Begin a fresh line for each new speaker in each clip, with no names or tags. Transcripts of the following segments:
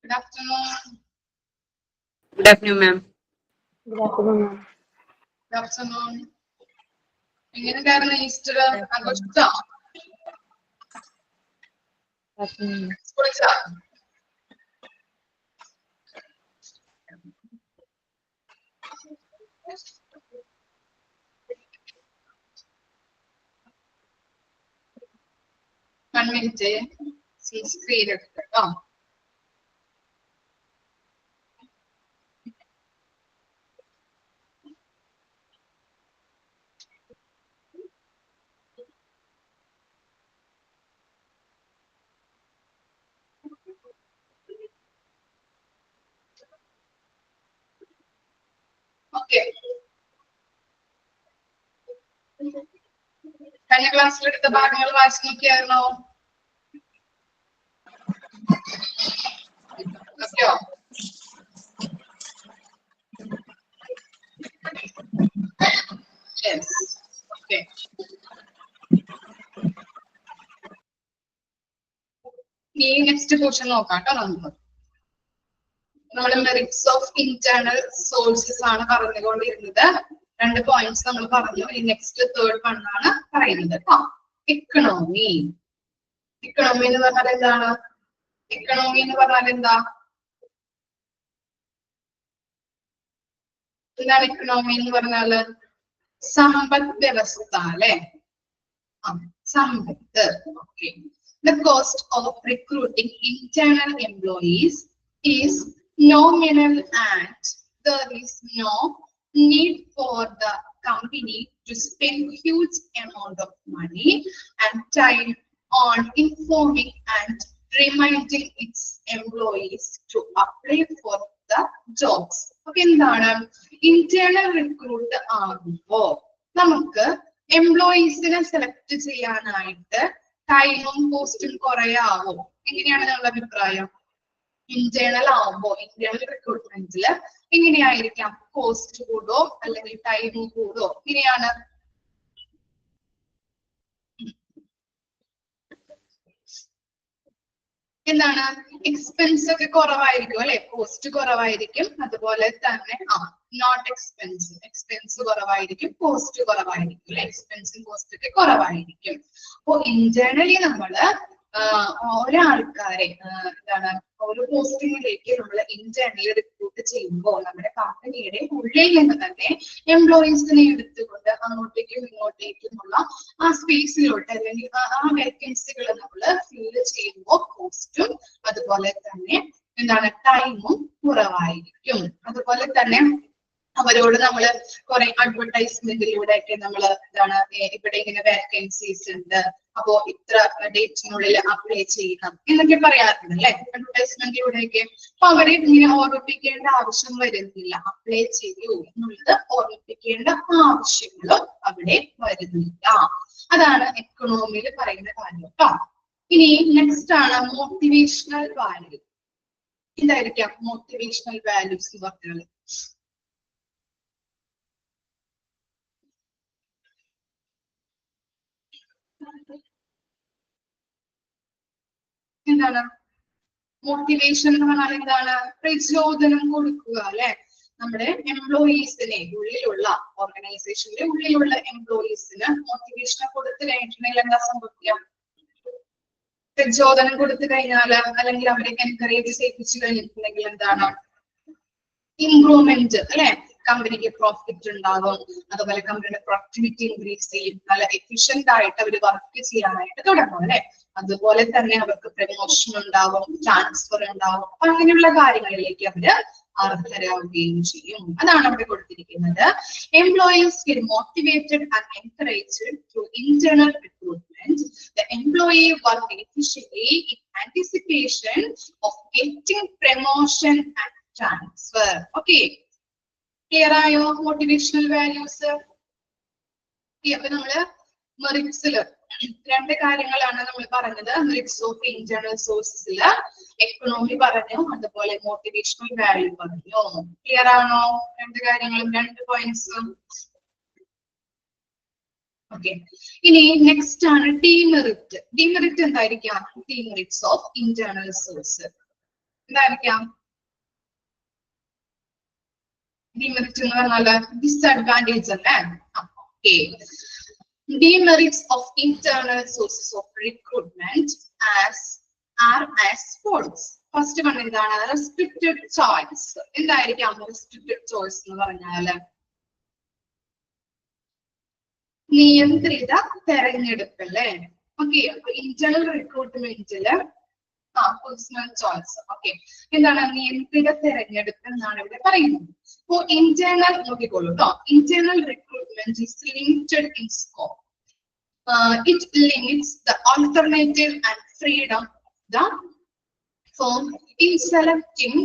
Good afternoon.
Good afternoon, ma'am.
Good afternoon, ma'am.
Good afternoon. എങ്ങനെയുണ്ടായിരുന്നു Easter ആഘോഷിച്ചോ?
Afternoon.
സ്കൂളിച്ചോ? One minute. Screen എടുട്ടോ. Okay. കഴിഞ്ഞ ക്ലാസ്സിലെടുത്ത ഭാഗങ്ങൾ വായിച്ചു നോക്കിയായിരുന്നോ? ഓക്കെയോ? Yes. Okay. ഈ നെക്സ്റ്റ് ക്വസ്റ്റ്യൻ നോക്കാം കേട്ടോ. നമ്മൾ മെറിറ്റ്സ് ഓഫ് ഇന്റേണൽ സോഴ്സസ് ആണ് പറഞ്ഞുകൊണ്ടിരുന്നത്. 2 പോയിന്റ്സ് നമ്മൾ പറഞ്ഞു. ഈ നെക്സ്റ്റ് തേർഡ് വൺ ആണ് പറയുന്നത് കേട്ടോ. ഇക്കണോമി. ഇക്കണോമി എന്ന് പറഞ്ഞാൽ എന്താണ്? ഇക്കണോമി എന്ന് പറഞ്ഞാൽ എന്താ? എന്താണ് ഇക്കണോമി എന്ന് പറഞ്ഞാല്? സമ്പദ് വ്യവസ്ഥ അല്ലെ? സമ്പത്ത്. Okay. The cost of recruiting internal employees is nominal and there is no need for the company to spend huge amount of money and time on informing and reminding its employees to apply for the jobs. Okay, എന്താണ് internal recruit ആകുമ്പോ നമുക്ക് എംപ്ലോയീസിനെ select ചെയ്യാനായിട്ട് ടൈമും കോസ്റ്റും കുറയാവോ? എങ്ങനെയാണ് നിങ്ങളുടെ അഭിപ്രായം? Internal ആവുമ്പോ, ഇന്റേണൽ റിക്രൂട്ട്മെന്റില് എങ്ങനെയായിരിക്കാം? കോസ്റ്റ് കൂടോ അല്ലെങ്കിൽ ടൈം കൂടോ? എങ്ങനെയാണ്? എന്താണ്? എക്സ്പെൻസ് ഒക്കെ കുറവായിരിക്കും അല്ലെ? കോസ്റ്റ് കുറവായിരിക്കും. അതുപോലെ തന്നെ നോട്ട് എക്സ്പെൻസീവ്. എക്സ്പെൻസ് കുറവായിരിക്കും, കോസ്റ്റ് കുറവായിരിക്കും അല്ലെ? എക്സ്പെൻസും കോസ്റ്റ് ഒക്കെ കുറവായിരിക്കും. അപ്പൊ ഇന്റേണലി നമ്മള് ഒരാൾക്കാരെ എന്താണ് ഒരു പോസ്റ്റിംഗിലേക്ക് നമ്മൾ ഇന്റേണലി റിക്രൂട്ട് ചെയ്യുമ്പോൾ നമ്മുടെ കമ്പനിയുടെ ഉള്ളിൽ നിന്ന് തന്നെ എംപ്ലോയീസിനെ എടുത്തുകൊണ്ട് അങ്ങോട്ടേക്കും ഇങ്ങോട്ടേക്കുമുള്ള ആ സ്പേസിലോട്ട് അല്ലെങ്കിൽ ആ വേക്കൻസികൾ നമ്മൾ ഫില്ല് ചെയ്യുമ്പോൾ കോസ്റ്റും അതുപോലെ തന്നെ എന്താണ് ടൈമും കുറവായിരിക്കും. അതുപോലെ തന്നെ അവരോട് നമ്മള് കുറെ അഡ്വർടൈസ്മെന്റിലൂടെ ഒക്കെ നമ്മള് എന്താണ് ഇവിടെ ഇങ്ങനെ വേക്കൻസീസ് ഉണ്ട്, അപ്പോ ഇത്ര ഡേറ്റിനുള്ളിൽ അപ്ലൈ ചെയ്യണം എന്നൊക്കെ പറയാറുണ്ട് അല്ലെ? അഡ്വർടൈസ്മെന്റിലൂടെയൊക്കെ. അപ്പൊ അവരെ ഇങ്ങനെ ഓർമ്മിപ്പിക്കേണ്ട ആവശ്യം വരുന്നില്ല. അപ്ലൈ ചെയ്യൂ എന്നുള്ളത് ഓർമ്മിപ്പിക്കേണ്ട ആവശ്യങ്ങളും അവിടെ വരുന്നില്ല. അതാണ് എക്കണോമിയിൽ പറയുന്ന കാര്യം കേട്ടോ. ഇനി നെക്സ്റ്റ് ആണ് മോട്ടിവേഷണൽ വാല്യൂ. എന്തായിരിക്കാം മോട്ടിവേഷണൽ വാല്യൂസ് എന്ന് പറഞ്ഞാൽ? എന്താണ് മോട്ടിവേഷൻ എന്ന് പറഞ്ഞാൽ? എന്താണ്? പ്രചോദനം കൊടുക്കുക അല്ലെ? നമ്മുടെ എംപ്ലോയീസിനെ, ഉള്ളിലുള്ള ഓർഗനൈസേഷന്റെ ഉള്ളിലുള്ള എംപ്ലോയീസിന് മോട്ടിവേഷൻ കൊടുത്തു കഴിഞ്ഞിട്ടുണ്ടെങ്കിൽ എന്താ സംഭവിക്കുക? പ്രചോദനം കൊടുത്തു കഴിഞ്ഞാല് അല്ലെങ്കിൽ അവരെ എൻകറേജ് ചെയ്യിപ്പിച്ചു കഴിഞ്ഞിട്ടുണ്ടെങ്കിൽ എന്താണ്? ഇംപ്രൂവ്മെന്റ് അല്ലെ? കമ്പനിക്ക് പ്രോഫിറ്റ് ഉണ്ടാകും. അതുപോലെ കമ്പനിയുടെ പ്രൊഡക്ടിവിറ്റി ഇൻക്രീസ് ചെയ്യും. നല്ല എഫിഷ്യന്റ് ആയിട്ട് അവർ വർക്ക് ചെയ്യാനായിട്ട് തുടങ്ങും അല്ലെ? അതുപോലെ തന്നെ അവർക്ക് പ്രമോഷൻ ഉണ്ടാവും, ട്രാൻസ്ഫർ ഉണ്ടാവും. അപ്പൊ അങ്ങനെയുള്ള കാര്യങ്ങളിലേക്ക് അവര് അർഹരാവുകയും ചെയ്യും. അതാണ് അവിടെ കൊടുത്തിരിക്കുന്നത്. Employees get motivated and encouraged through internal recruitment. The employee work efficiently in anticipation of getting promotion and transfer. Okay. Clear ആയോ മോട്ടിവേഷണൽ വാല്യൂസ്? അപ്പൊ നമ്മള് മെറിറ്റ്സില് 2 കാര്യങ്ങളാണ് നമ്മൾ പറഞ്ഞത്. മെറിറ്റ്സ് ഓഫ് ഇന്റേണൽ സോഴ്സസില് എക്കണോമി പറഞ്ഞു, അതുപോലെ മോട്ടിവേഷണൽ വാല്യൂ പറഞ്ഞു. ക്ലിയർ ആണോ? 2 കാര്യങ്ങളും 2 പോയിന്റ്സും. ഓക്കെ. ഇനി നെക്സ്റ്റ് ആണ് ഡീമെറിറ്റ്. ഡീമെറിറ്റ് എന്തായിരിക്കാം? Demerits of internal source. എന്തായിരിക്കാം? ഡിമെറിറ്റ് എന്ന് പറഞ്ഞാല് ഡിസ്അഡ്വാൻറ്റേജ് അല്ലേ? Okay. Demerits of internal sources of recruitment as are as follows. First one എന്താണ്? Restricted choice. എന്തായിരിക്കാം restricted choice എന്ന് പറഞ്ഞാല്? നിയന്ത്രിത തെരഞ്ഞെടുപ്പ് അല്ലേ? ഓക്കെ. അപ്പൊ ഇന്റേണൽ റിക്രൂട്ട്മെന്റില് പേഴ്സണൽ ചോയ്സ്. ഓക്കെ. എന്താണ് നിയന്ത്രിത തെരഞ്ഞെടുപ്പ് എന്നാണ് ഇവിടെ പറയുന്നത്. അപ്പോ ഇന്റേണൽ നോക്കിക്കോളൂ കേട്ടോ. Internal recruitment is limited in scope. It limits the alternative and freedom of the firm in selecting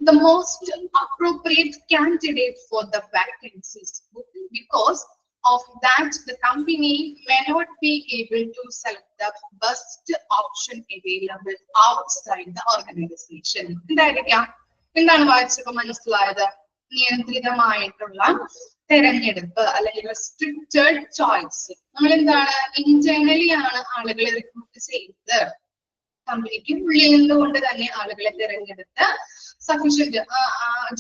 the most appropriate candidate for the vacancies. Because of that, the company may not be able to select the best option available outside the organization. എന്താണ് വായിച്ചപ്പോ മനസ്സിലായത്? നിയന്ത്രിതമായിട്ടുള്ള തെരഞ്ഞെടുപ്പ് അല്ലെങ്കിൽ restricted choice. നമ്മൾ എന്താണ് internally ആണ് ആളുകളെ recruit ചെയ്യുന്നത്. കമ്പനിക്ക് ഉള്ളിൽ നിന്നുകൊണ്ട് തന്നെ ആളുകളെ തിരഞ്ഞെടുത്ത് സഫീഷ്യന്റ്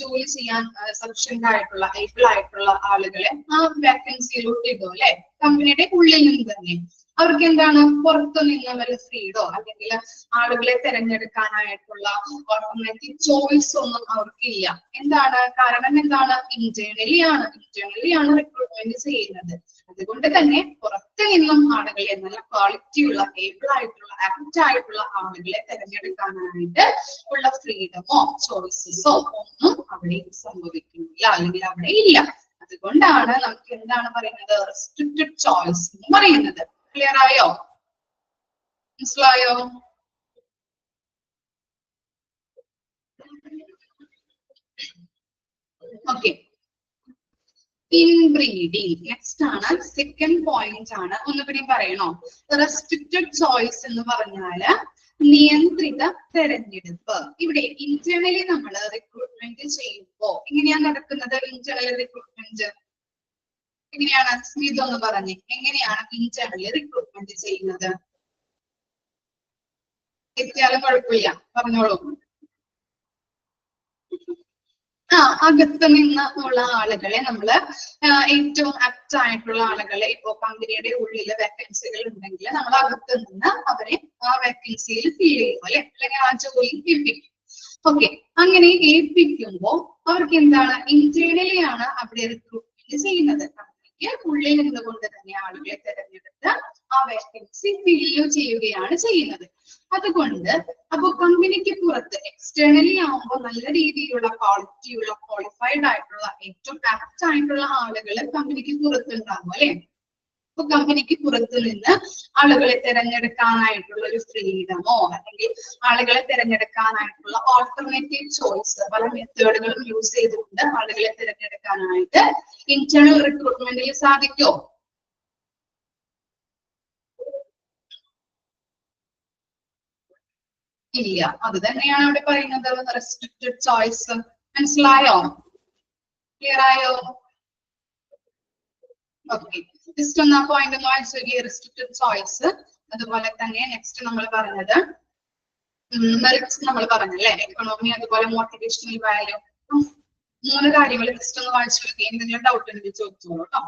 ജോലി ചെയ്യാൻ സഫീഷ്യന്റ് ആയിട്ടുള്ള ഏബിൾ ആയിട്ടുള്ള ആളുകളെ ആ വാക്കൻസിയിലോട്ട് ഇടും അല്ലെ? കമ്പനിയുടെ ഉള്ളിൽ നിന്ന് തന്നെ. അവർക്ക് എന്താണ് പുറത്തു നിന്ന് വല്ല ഫ്രീഡോ അല്ലെങ്കിൽ ആളുകളെ തിരഞ്ഞെടുക്കാനായിട്ടുള്ള ഓട്ടോമാറ്റിക് ചോയ്സ് ഒന്നും അവർക്കില്ല. എന്താണ് കാരണം? എന്താണ്? ഇന്റേണലി ആണ് റിക്രൂട്ട്മെന്റ് ചെയ്യുന്നത്. അതുകൊണ്ട് തന്നെ പുറത്തു നിന്നും ആളുകളെ നല്ല ക്വാളിറ്റിയുള്ള ഏബിൾ ആയിട്ടുള്ള ആക്ട് ആയിട്ടുള്ള ആളുകളെ തിരഞ്ഞെടുക്കാനായിട്ട് ഉള്ള ഫ്രീഡമോ ചോയ്സസോ ഒന്നും അവിടെ സംഭവിക്കുന്നില്ല അല്ലെങ്കിൽ അവിടെ ഇല്ല. അതുകൊണ്ടാണ് നമുക്ക് എന്താണ് പറയുന്നത്? റെസ്ട്രിക്റ്റഡ് ചോയ്സ് എന്ന് പറയുന്നത്. ക്ലിയർ ആയോ? മനസ്സിലായോ? ഓക്കെ. ഇൻബ്രീഡിംഗ് നെക്സ്റ്റ് ആണ്. സെക്കൻഡ് പോയിന്റ് ആണ്. ഒന്നുകൂടി പറയണോ? റെസ്ട്രിക്റ്റഡ് ചോയ്സ് എന്ന് പറഞ്ഞാല് നിയന്ത്രിത തെരഞ്ഞെടുപ്പ്. ഇവിടെ ഇന്റേണലി നമ്മൾ റിക്രൂട്ട്മെന്റ് ചെയ്യുമ്പോ എങ്ങനെയാണ് നടക്കുന്നത്? ഇന്റേണൽ റിക്രൂട്ട്മെന്റ് എങ്ങനെയാണ്? സ്മിത ഒന്ന് പറഞ്ഞേ, എങ്ങനെയാണ് ഇന്റേണലി റിക്രൂട്ട്മെന്റ് ചെയ്യുന്നത്? എത്തിയാലും കുഴപ്പമില്ല, പറഞ്ഞോളൂ. അകത്ത് നിന്ന് ഉള്ള ആളുകളെ നമ്മള് ഏറ്റവും ആപ്റ്റ് ആയിട്ടുള്ള ആളുകളെ ഇപ്പോ കമ്പനിയുടെ ഉള്ളിൽ വേക്കൻസികൾ ഉണ്ടെങ്കിൽ നമ്മൾ അകത്ത് നിന്ന് അവരെ ആ വേക്കൻസിയിൽ ഫിൽ ചെയ്യും അല്ലെ? അല്ലെങ്കിൽ ആ ജോലി ഏൽപ്പിക്കും. ഓക്കെ. അങ്ങനെ ഏൽപ്പിക്കുമ്പോ അവർക്ക് എന്താണ്? ഇന്റേണലി ആണ് അവിടെ റിക്രൂട്ട്മെന്റ് ചെയ്യുന്നത്. കമ്പനിക്ക് ഉള്ളിൽ നിന്നുകൊണ്ട് തന്നെ ആളുകളെ തിരഞ്ഞെടുത്ത് ആ വേക്കൻസി ഫില്ല് ചെയ്യുകയാണ് ചെയ്യുന്നത്. അതുകൊണ്ട് അപ്പൊ കമ്പനിക്ക് പുറത്ത് എക്സ്റ്റേണലി ആവുമ്പോൾ നല്ല രീതിയിലുള്ള ക്വാളിറ്റിയുള്ള ക്വാളിഫൈഡ് ആയിട്ടുള്ള ഏറ്റവും ആപ്റ്റ് ആയിട്ടുള്ള ആളുകൾ കമ്പനിക്ക് പുറത്തുണ്ടാവും അല്ലെ? അപ്പൊ കമ്പനിക്ക് പുറത്തു നിന്ന് ആളുകളെ തിരഞ്ഞെടുക്കാനായിട്ടുള്ള ഒരു ഫ്രീഡമോ അല്ലെങ്കിൽ ആളുകളെ തിരഞ്ഞെടുക്കാനായിട്ടുള്ള ഓൾട്ടർനേറ്റീവ് ചോയ്സ് പല മെത്തേഡുകളും യൂസ് ചെയ്തുകൊണ്ട് ആളുകളെ തിരഞ്ഞെടുക്കാനായിട്ട് ഇന്റേണൽ റിക്രൂട്ട്മെന്റിൽ സാധിക്കുമോ? ഇല്ല. അത് തന്നെയാണ് അവിടെ പറയുന്നത് റെസ്ട്രിക്റ്റഡ് ചോയ്സ്. മനസ്സിലായോ? ക്ലിയർ ആയോ? ഓക്കെ. ജസ്റ്റ് ഒന്ന് ആ പോയിന്റ് ഒന്ന് വായിച്ചു നോക്കിയേ. Restricted choice. അതുപോലെ തന്നെ നെക്സ്റ്റ് നമ്മൾ പറഞ്ഞത് മെറിറ്റ്സ് നമ്മൾ പറഞ്ഞല്ലേ? എക്കണോമി അതുപോലെ മോട്ടിവേഷണൽ വാല്യൂ. 3 കാര്യങ്ങൾ ജസ്റ്റ് ഒന്ന് വായിച്ചു നോക്കിയേ. എന്തെങ്കിലും ഡൗട്ട് ഉണ്ടെങ്കിൽ ചോദിച്ചോളൂ കേട്ടോ.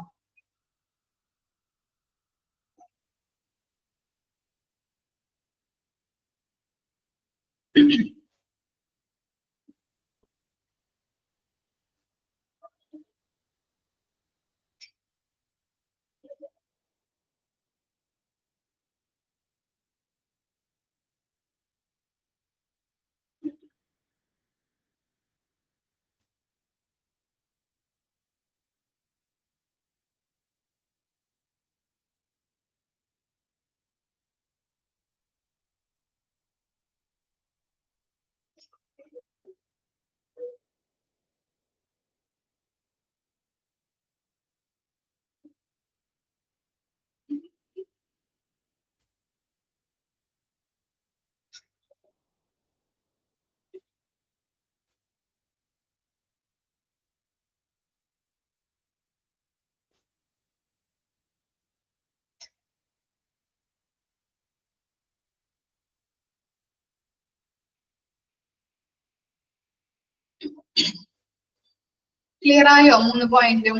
ക്ലിയർ ആയോ 3 പോയിന്റും?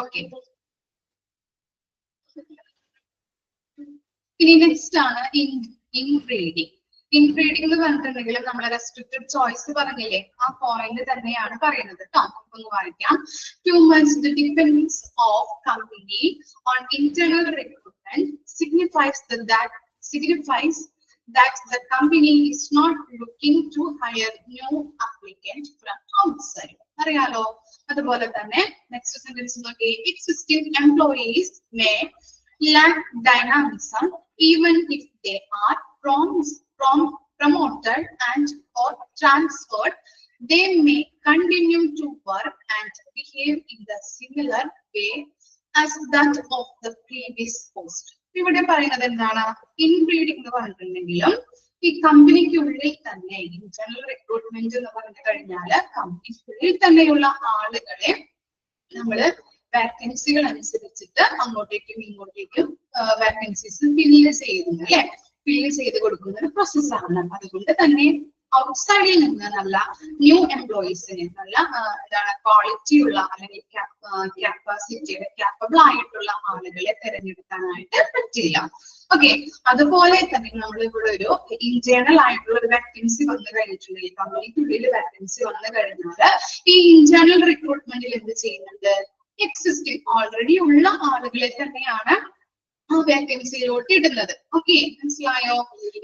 ഓക്കെ. ഇനി നെക്സ്റ്റ് ആണ് ഇൻബ്രീഡിംഗ്. ഇൻബ്രീഡിംഗ് എന്ന് പറഞ്ഞിട്ടുണ്ടെങ്കിൽ നമ്മളെ റെസ്ട്രിക്റ്റഡ് ചോയ്സ് പറഞ്ഞില്ലേ, ആ പോയിന്റ് തന്നെയാണ് പറയുന്നത് കേട്ടോ. ഒന്ന് വായിക്കാം. Too much the dependence of company on internal recruitment signifies that the company is not looking to hire new applicants from outside. അറിയാലോ. അതുപോലെ തന്നെ നെക്സ്റ്റ് സെന്റൻസ് നോക്കി. Existing employees may lack dynamism even if they are promoted and or transferred. They may continue to work and behave in the similar way as that of the previous post. ഇവിടെ പറയുന്നത് എന്താണ്? Inbreeding എന്ന് പറഞ്ഞിട്ടുണ്ടെങ്കിലും ഈ കമ്പനിക്കുള്ളിൽ തന്നെ internal recruitment എന്ന് പറഞ്ഞു കഴിഞ്ഞാല് കമ്പനിക്കുള്ളിൽ തന്നെയുള്ള ആളുകളെ നമ്മള് വാക്കൻസികൾ അനുസരിച്ചിട്ട് അങ്ങോട്ടേക്കും ഇങ്ങോട്ടേക്കും വാക്കൻസീസ് ഫില്ല് ചെയ്യുന്നു അല്ലെ, ഫില്ല് ചെയ്ത് കൊടുക്കുന്ന ഒരു പ്രോസസ്സാണ്. അതുകൊണ്ട് തന്നെ ഔട്ട്സൈഡിൽ നിന്ന് നല്ല ന്യൂ എംപ്ലോയീസിനെ നല്ല എന്താണ് ക്വാളിറ്റി ഉള്ള അല്ലെങ്കിൽ ക്യാപ്പാസിറ്റിയുടെ ക്യാപ്പബിൾ ആയിട്ടുള്ള ആളുകളെ തിരഞ്ഞെടുക്കാനായിട്ട് പറ്റില്ല. ഓക്കെ. അതുപോലെ തന്നെ നമ്മൾ ഇവിടെ ഒരു ഇന്റേണൽ ആയിട്ടുള്ള ഒരു വാക്കൻസി വന്നു കഴിഞ്ഞിട്ടുണ്ടെങ്കിൽ കമ്പനിക്കുള്ളിൽ വാക്കൻസി വന്നു കഴിഞ്ഞാൽ ഈ ഇന്റേണൽ റിക്രൂട്ട്മെന്റിൽ എന്ത് ചെയ്യുന്നുണ്ട്? എക്സിസ്റ്റിംഗ് ഓൾറെഡി ഉള്ള ആളുകളെ തന്നെയാണ് ആ വാക്കൻസിയിലോട്ട് ഇടുന്നത്. ഓക്കെ, മനസ്സിലായോ?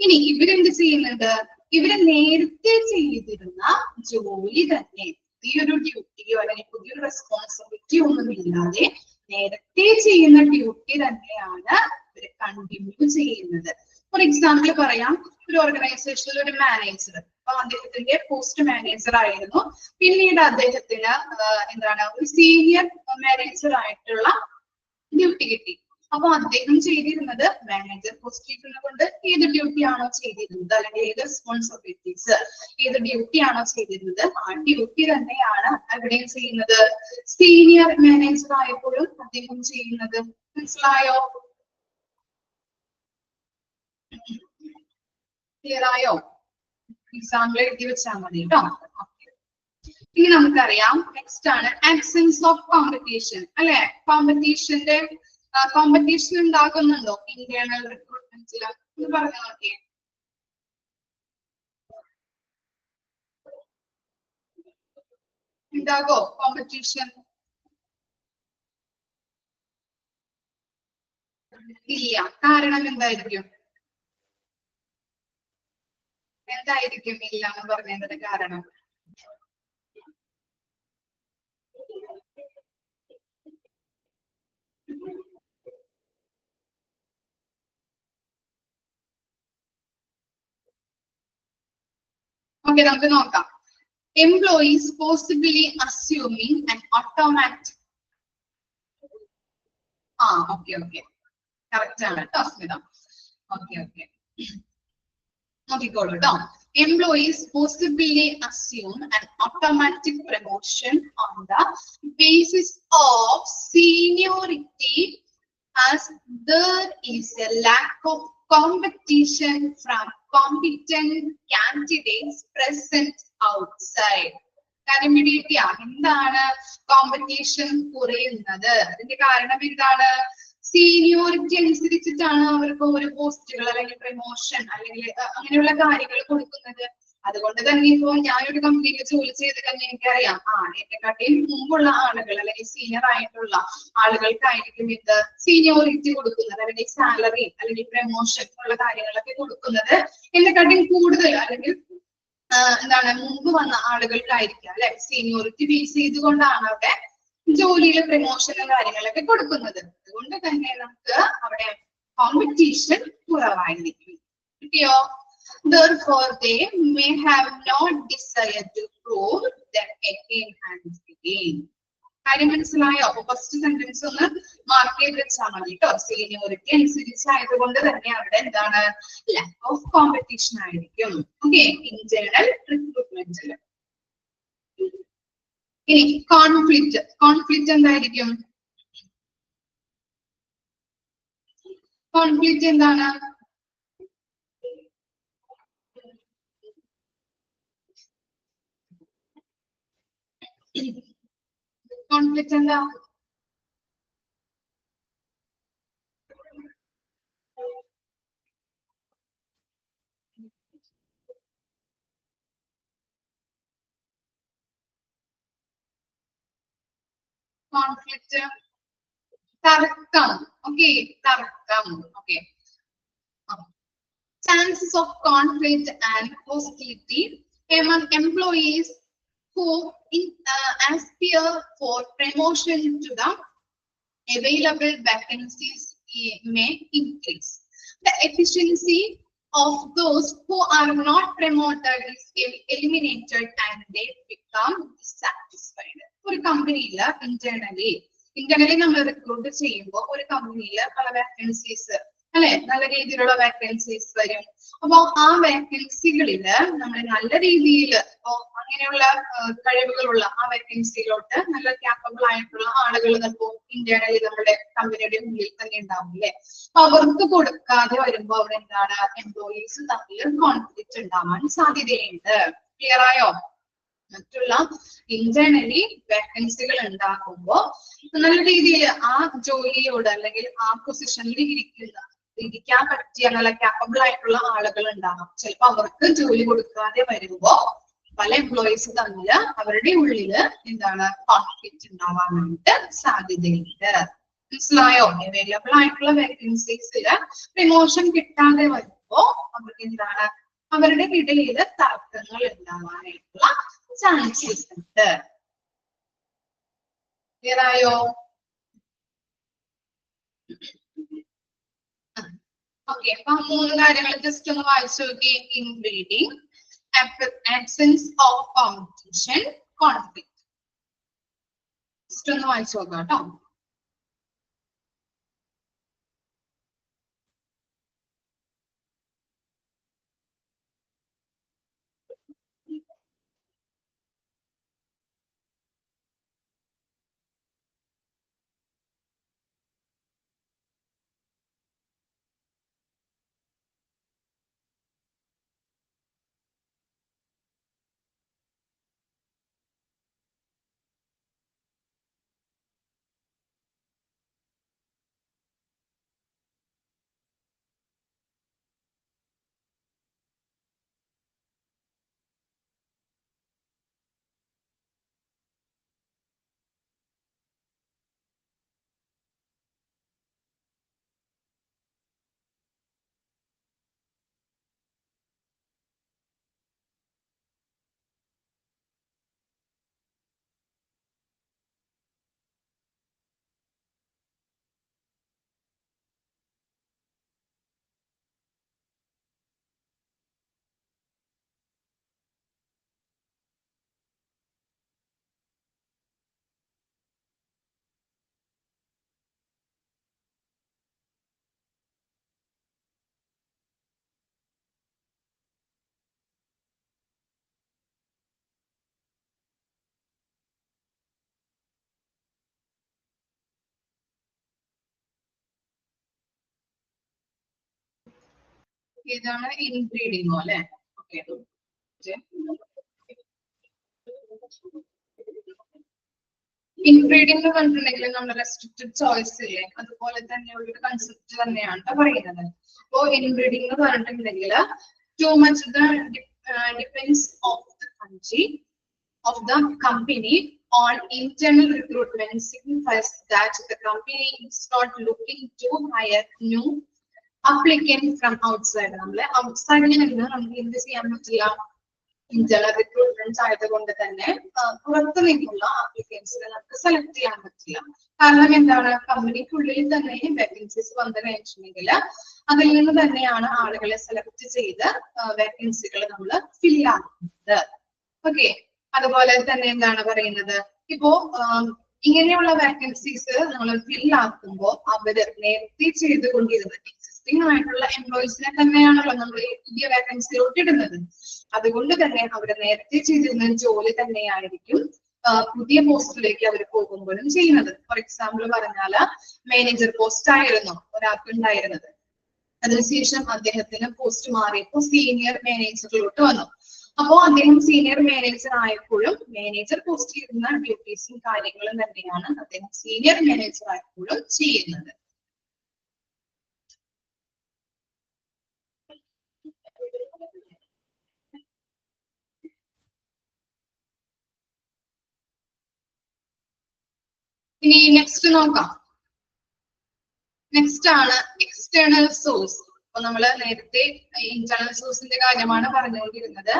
ഇനി ഇവരെന്ത് ചെയ്യുന്നുണ്ട്? ഇവര് നേരത്തെ ചെയ്തിരുന്ന ജോലി തന്നെ പുതിയൊരു ഡ്യൂട്ടിയോ അല്ലെങ്കിൽ പുതിയൊരു റെസ്പോൺസിബിലിറ്റിയോ ഒന്നുമില്ലാതെ നേരത്തെ ചെയ്യുന്ന ഡ്യൂട്ടി തന്നെയാണ് ഇവര് കണ്ടിന്യൂ ചെയ്യുന്നത്. ഫോർ എക്സാമ്പിൾ പറയാം, ഒരു ഓർഗനൈസേഷനിൽ ഒരു മാനേജർ, അപ്പൊ അദ്ദേഹത്തിന്റെ പോസ്റ്റ് മാനേജർ ആയിരുന്നു. പിന്നീട് അദ്ദേഹത്തിന് എന്താണ് ഒരു സീനിയർ മാനേജർ ആയിട്ടുള്ള ഡ്യൂട്ടി കിട്ടി. അപ്പൊ അദ്ദേഹം ചെയ്തിരുന്നത് മാനേജർ പോസ്റ്റിൽ കൊണ്ട് ഏത് ഡ്യൂട്ടി ആണോ ചെയ്തിരുന്നത് അല്ലെങ്കിൽ ഏത് റെസ്പോൺസിബിലിറ്റീസ് ഏത് ഡ്യൂട്ടി ആണോ ചെയ്തിരുന്നത് ആ ഡ്യൂട്ടി തന്നെയാണ് എവിടെയും ചെയ്യുന്നത്. സീനിയർ മാനേജർ ആയപ്പോഴും അദ്ദേഹം ചെയ്യുന്നത്. മനസ്സിലായോ? ക്ലിയർ ആയോ? എക്സാമ്പിൾ എഴുതി വെച്ചാൽ മതി കേട്ടോ. ഇനി നമുക്കറിയാം നെക്സ്റ്റ് ആണ് ആബ്സെൻസ് ഓഫ് കോമ്പറ്റീഷൻ അല്ലെ. കോമ്പറ്റീഷൻ ഉണ്ടാകുന്നുണ്ടോ ഇന്റേണൽ റിക്രൂട്ട്മെന്റിൽ എന്ന് പറഞ്ഞു നോക്കിയേ. ഉണ്ടാകോ കോമ്പറ്റീഷൻ? ഇല്ല. കാരണം എന്തായിരിക്കും? ഇല്ല എന്ന് പറഞ്ഞതിന്റെ കാരണം? ഓക്കെ, നമുക്ക് നോക്കാം. Employees possibly assuming an automatic. Okay. Correct ആണ് കേട്ടോ സ്മിത. Okay. നോക്കിക്കോളൂ കേട്ടോ. Employees possibly assume an automatic promotion on the basis of seniority as there is a lack of competition from competent candidates present outside. കാര്യം പിടികിട്ടിയ എന്താണ് competition കുറയുന്നത്? അതിന്റെ കാരണം എന്താണ്? സീനിയോറിറ്റി അനുസരിച്ചിട്ടാണ് അവർക്ക് ഓരോ പോസ്റ്റുകൾ അല്ലെങ്കിൽ പ്രമോഷൻ അല്ലെങ്കിൽ അങ്ങനെയുള്ള കാര്യങ്ങൾ കൊടുക്കുന്നത്. അതുകൊണ്ട് തന്നെ ഇപ്പോ ഞാനൊരു കമ്പനിയിൽ ജോലി ചെയ്ത് കഴിഞ്ഞാൽ എനിക്കറിയാം എന്നെക്കാട്ടിയും മുമ്പുള്ള ആളുകൾ അല്ലെങ്കിൽ സീനിയർ ആയിട്ടുള്ള ആളുകൾക്കായിരിക്കും ഇത് സീനിയോറിറ്റി കൊടുക്കുന്നത് അല്ലെങ്കിൽ സാലറി അല്ലെങ്കിൽ പ്രമോഷൻ ഉള്ള കാര്യങ്ങളൊക്കെ കൊടുക്കുന്നത് എന്നെക്കാട്ടിയും കൂടുതൽ അല്ലെങ്കിൽ എന്താണ് മുമ്പ് വന്ന ആളുകൾക്കായിരിക്കും അല്ലെ. സീനിയോറിറ്റി ബേസ് ചെയ്തുകൊണ്ടാണ് അവിടെ ജോലിയിലെ പ്രമോഷനും കാര്യങ്ങളൊക്കെ കൊടുക്കുന്നത്. അതുകൊണ്ട് തന്നെ നമുക്ക് അവിടെ കോമ്പറ്റീഷൻ കുറവായിരിക്കും. കിട്ടിയോ? Therefore, they may have not desired to prove that again and again. കാര്യം മനസ്സിലായോ? ഫസ്റ്റ് സെന്റൻസ് ഒന്ന് മാർക്ക് ചെയ്ത് വെച്ചാൽ മതി കേട്ടോ. സീനിയോറിറ്റി അനുസരിച്ചായതുകൊണ്ട് തന്നെ അവിടെ എന്താണ് ലാക്ക് ഓഫ് കോമ്പറ്റീഷൻ ആയിരിക്കും. ഓക്കെ, ഇന്റേണൽ റിക്രൂട്ട്മെന്റിൽ. ഇനി കോൺഫ്ലിക്റ്റ് എന്തായിരിക്കും? കോൺഫ്ലിക്റ്റ് എന്താണ്? കോൺഫ്ലിക്റ്റ് എന്താ? കോൺഫ്ലിക്റ്റ് തർക്കം. ഓക്കെ, തർക്കം. Okay, chances of conflict and hostility among employees who aspire for promotion to the available vacancies may increase. The efficiency of those who are not promoted is eliminated and they become dissatisfied. ഒരു കമ്പനിയിൽ internally നമ്മൾ recruit ചെയ്യുമ്പോൾ ഒരു കമ്പനിയിൽ പല vacancies അല്ലെ, നല്ല രീതിയിലുള്ള വാക്കൻസീസ് വരും. അപ്പൊ ആ വാക്കൻസികളില് നമ്മൾ നല്ല രീതിയിൽ അങ്ങനെയുള്ള കഴിവുകളുള്ള ആ വാക്കൻസിയിലോട്ട് നല്ല ക്യാപ്പബിൾ ആയിട്ടുള്ള ആളുകൾ ചിലപ്പോൾ ഇന്റേണലി നമ്മുടെ കമ്പനിയുടെ ഉള്ളിൽ തന്നെ ഉണ്ടാവും അല്ലെ. അപ്പൊ അവർക്ക് കൊടുക്കാതെ വരുമ്പോ അവിടെ എന്താണ്, എംപ്ലോയീസ് തമ്മിൽ കോൺഫ്ലിക്റ്റ് ഉണ്ടാവാൻ സാധ്യതയുണ്ട്. ക്ലിയർ ആയോ? മറ്റുള്ള ഇന്റേണലി വാക്കൻസികൾ ഉണ്ടാക്കുമ്പോ നല്ല രീതിയിൽ ആ ജോലിയോട് അല്ലെങ്കിൽ ആ പൊസിഷനിൽ ഇരിക്കാൻ പറ്റിയ നല്ല ക്യാപ്പബിൾ ആയിട്ടുള്ള ആളുകൾ ഉണ്ടാകും. ചിലപ്പോ അവർക്ക് ജോലി കൊടുക്കാതെ വരുമ്പോ പല എംപ്ലോയീസ് തമ്മിൽ അവരുടെ ഉള്ളില് എന്താണ്, കോൺഫ്ലിക്റ്റ് ഉണ്ടാവാനായിട്ട് സാധ്യതയുണ്ട്. മനസ്സിലായോ? അവൈലബിൾ ആയിട്ടുള്ള വേക്കൻസീസില് പ്രമോഷൻ കിട്ടാതെ വരുമ്പോ അവർക്ക് എന്താണ്, അവരുടെ ഇടയില് തർക്കങ്ങൾ ഉണ്ടാവാനായിട്ടുള്ള ചാൻസസ് ഉണ്ട്. ക്ലിയർ ആയോ? ഓക്കെ, അപ്പൊ 3 കാര്യങ്ങൾ ജസ്റ്റ് ഒന്ന് വായിച്ചു നോക്കി. Inbreeding, absence of competition, conflict. Just ഒന്ന് വായിച്ചു നോക്കാം കേട്ടോ. ഇതാണ് ഇൻബ്രീഡിങ് അല്ലെ. ഓക്കെ, ഇൻബ്രീഡിംഗ് കണ്ടിട്ടുണ്ടെങ്കിൽ നമ്മുടെ റെസ്ട്രിക്റ്റഡ് ചോയ്സ് ഇല്ലേ, അതുപോലെ തന്നെയുള്ള ഒരു കൺസെപ്റ്റ് തന്നെയാണ് പറയുന്നത്. അപ്പോ ഇൻബ്രീഡിംഗ് എന്ന് പറഞ്ഞിട്ടുണ്ടെങ്കിൽ too much depends of the country of the company on internal recruitment signifies that the company is not looking to hire new applicants from outside. നമ്മളെ ഔട്ട്സൈഡിൽ നിന്ന് നമുക്ക് എന്ത് ചെയ്യാൻ പറ്റില്ല, ഇന്റേണൽ റിക്രൂട്ട്മെന്റ് ആയതുകൊണ്ട് തന്നെ പുറത്തു നിന്നുള്ള ആപ്ലിക്കൻസിനെ നമുക്ക് സെലക്ട് ചെയ്യാൻ പറ്റില്ല. കാരണം എന്താണ്, കമ്പനിക്കുള്ളിൽ തന്നെ വേക്കൻസീസ് വന്നു കഴിഞ്ഞിട്ടുണ്ടെങ്കിൽ അതിൽ നിന്ന് തന്നെയാണ് ആളുകളെ സെലക്ട് ചെയ്ത് വേക്കൻസികൾ നമ്മൾ ഫില്ലാക്കുന്നത്. ഓക്കെ, അതുപോലെ തന്നെ എന്താണ് പറയുന്നത്, ഇപ്പോ ഇങ്ങനെയുള്ള വാക്കൻസീസ് നമ്മൾ ഫില്ലാക്കുമ്പോ അവര് നേരത്തെ ചെയ്തുകൊണ്ടിരുന്ന എക്സിസ്റ്റിംഗ് ആയിട്ടുള്ള എംപ്ലോയീസിനെ തന്നെയാണല്ലോ നമ്മൾ പുതിയ വാക്കൻസിയിലോട്ട് ഇടുന്നത്. അതുകൊണ്ട് തന്നെ അവര് നേരത്തെ ചെയ്തിരുന്ന ജോലി തന്നെയായിരിക്കും പുതിയ പോസ്റ്റിലേക്ക് അവർ പോകുമ്പോഴും ചെയ്യുന്നത്. ഫോർ എക്സാമ്പിൾ പറഞ്ഞാല് മാനേജർ പോസ്റ്റ് ആയിരുന്നു ഒരാൾക്ക് ഉണ്ടായിരുന്നത്, അതിനുശേഷം അദ്ദേഹത്തിന് പോസ്റ്റ് മാറിയപ്പോൾ സീനിയർ മാനേജറിലോട്ട് വന്നു. അപ്പോ അദ്ദേഹം സീനിയർ മാനേജർ ആയപ്പോഴും മാനേജർ പോസ്റ്റ് ചെയ്യുന്ന ഡ്യൂട്ടീസും കാര്യങ്ങളും തന്നെയാണ് അദ്ദേഹം സീനിയർ മാനേജർ ആയപ്പോഴും ചെയ്യുന്നത്. ഇനി നെക്സ്റ്റ് നോക്കാം. നെക്സ്റ്റ് ആണ് എക്സ്റ്റേണൽ സോഴ്സ്. അപ്പൊ നമ്മള് നേരത്തെ ഇന്റേണൽ സോഴ്സിന്റെ കാര്യമാണ് പറഞ്ഞുകൊണ്ടിരുന്നത്.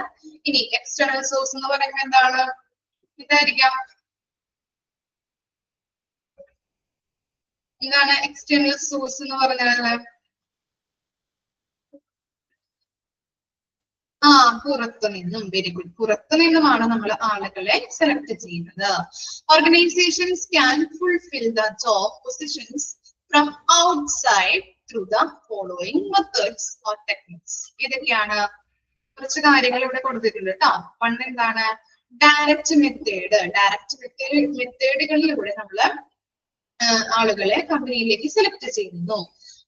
ഇനി എക്സ്റ്റേണൽ സോഴ്സ് എന്ന് പറയുമ്പോൾ എന്താണ്? ഇതായിരിക്കാം. എന്താണ് എക്സ്റ്റേണൽ സോഴ്സ് എന്ന് പറഞ്ഞാൽ? പുറത്തു നിന്നും. Very good. പുറത്തു നിന്നുമാണ് നമ്മൾ ആളുകളെ സെലക്ട് ചെയ്യുന്നത്. Organisations can fulfil the job positions from outside through the following methods or techniques. ഇതൊക്കെയാണ് കുറച്ച് കാര്യങ്ങൾ ഇവിടെ കൊടുത്തിട്ടുണ്ട് കേട്ടോ. പണ്ട് എന്താണ്? Direct method. ഡയറക്റ്റ് മെത്തേഡുകളിലൂടെ നമ്മള് ആളുകളെ കമ്പനിയിലേക്ക് സെലക്ട് ചെയ്യുന്നു.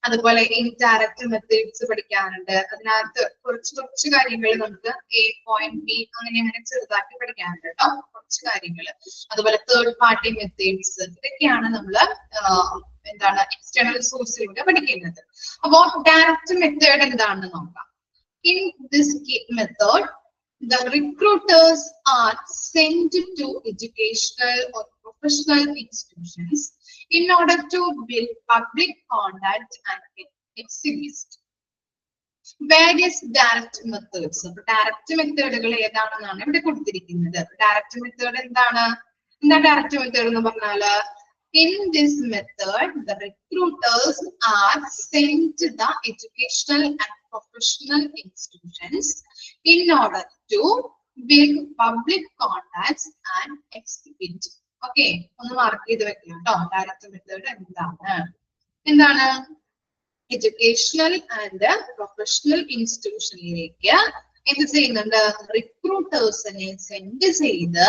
അതുപോലെ ഇൻഡയറക്റ്റ് മെത്തേഡ്സ് പഠിക്കാനുണ്ട്. അതിനകത്ത് കുറച്ച് കാര്യങ്ങൾ നമുക്ക് A.B അങ്ങനെ ചെറുതാക്കി പഠിക്കാനുണ്ട് കേട്ടോ. കുറച്ച് കാര്യങ്ങൾ. അതുപോലെ തേർഡ് പാർട്ടി മെത്തേഡ്സ്, ഇതൊക്കെയാണ് നമ്മള് എന്താണ് എക്സ്റ്റേണൽ സോഴ്സിലൂടെ പഠിക്കുന്നത്. അപ്പോ ഡയറക്റ്റ് മെത്തേഡ് എന്താണെന്ന് നോക്കാം. In this method the recruiters are sent to educational or professional institutions in order to build public contact and exhibit various direct methods. Direct മെത്തേഡുകൾ ഏതാണെന്നാണ് ഇവിടെ കൊടുത്തിരിക്കുന്നത്. ഡയറക്റ്റ് മെത്തേഡ് എന്താണ്? ഡയറക്റ്റ് മെത്തേഡ് എന്ന് പറഞ്ഞാല് in this method the recruiters are sent to the educational and professional institutions in order to build public contacts and exhibit. Okay, ഒന്ന് mark ചെയ്ത് വെക്കണം കേട്ടോ. ഡയറക്റ്റ് മെത്തേഡ് എന്താണ്? എഡ്യൂക്കേഷണൽ ആൻഡ് പ്രൊഫഷണൽ ഇൻസ്റ്റിറ്റ്യൂഷനിലേക്ക് എന്ത് ചെയ്യുന്നുണ്ട്? റിക്രൂട്ടേഴ്സിനെ സെൻഡ് ചെയ്ത്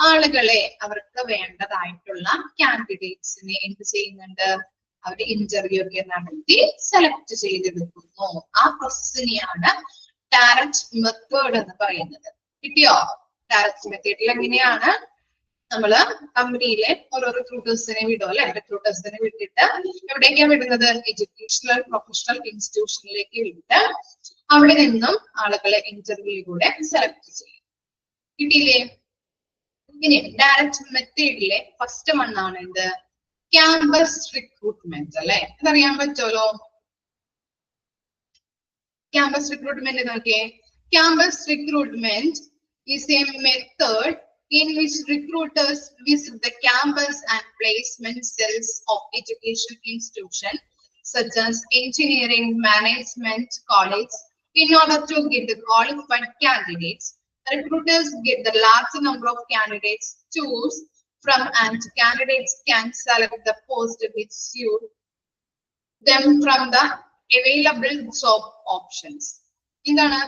ആളുകളെ, അവർക്ക് വേണ്ടതായിട്ടുള്ള കാൻഡിഡേറ്റ്സിനെ എന്ത് ചെയ്യുന്നുണ്ട്? അവര് ഇന്റർവ്യൂ ഒക്കെ നടത്തി സെലക്ട് ചെയ്തെടുക്കുന്നു. ആ പ്രോസസ്സിനെയാണ് ഡയറക്റ്റ് മെത്തേഡ് എന്ന് പറയുന്നത്. കിട്ടിയോ? ഡയറക്റ്റ് മെത്തേഡിൽ എങ്ങനെയാണ് നമ്മള് കമ്പനിയിലെ ഓരോ റിക്രൂട്ടേഴ്സിനെ വിടും അല്ലെ? റിക്രൂട്ടേഴ്സിനെ വിട്ടിട്ട് എവിടേക്കാണ് വിടുന്നത്? എഡ്യൂക്കേഷണൽ പ്രൊഫഷണൽ ഇൻസ്റ്റിറ്റ്യൂഷനിലേക്ക് വിട്ട് അവിടെ നിന്നും ആളുകളെ ഇന്റർവ്യൂയിലൂടെ സെലക്ട് ചെയ്യും. കിട്ടിയില്ലേ? ഇനി ഡയറക്റ്റ് മെത്തേഡിലെ ഫസ്റ്റ് വണ്ണാണ് എന്ത്? ക്യാമ്പസ് റിക്രൂട്ട്മെന്റ് അല്ലെ? അതറിയാൻ പറ്റുമല്ലോ. ക്യാമ്പസ് റിക്രൂട്ട്മെന്റ് നോക്കിയേ. Campus recruitment is a method in which recruiters visit the campus and placement cells of education institutions such as engineering, management, college in order to get the qualified candidates. Recruiters get the large number of candidates choose from and candidates can select the post which suit them from the available job options. എന്താണ്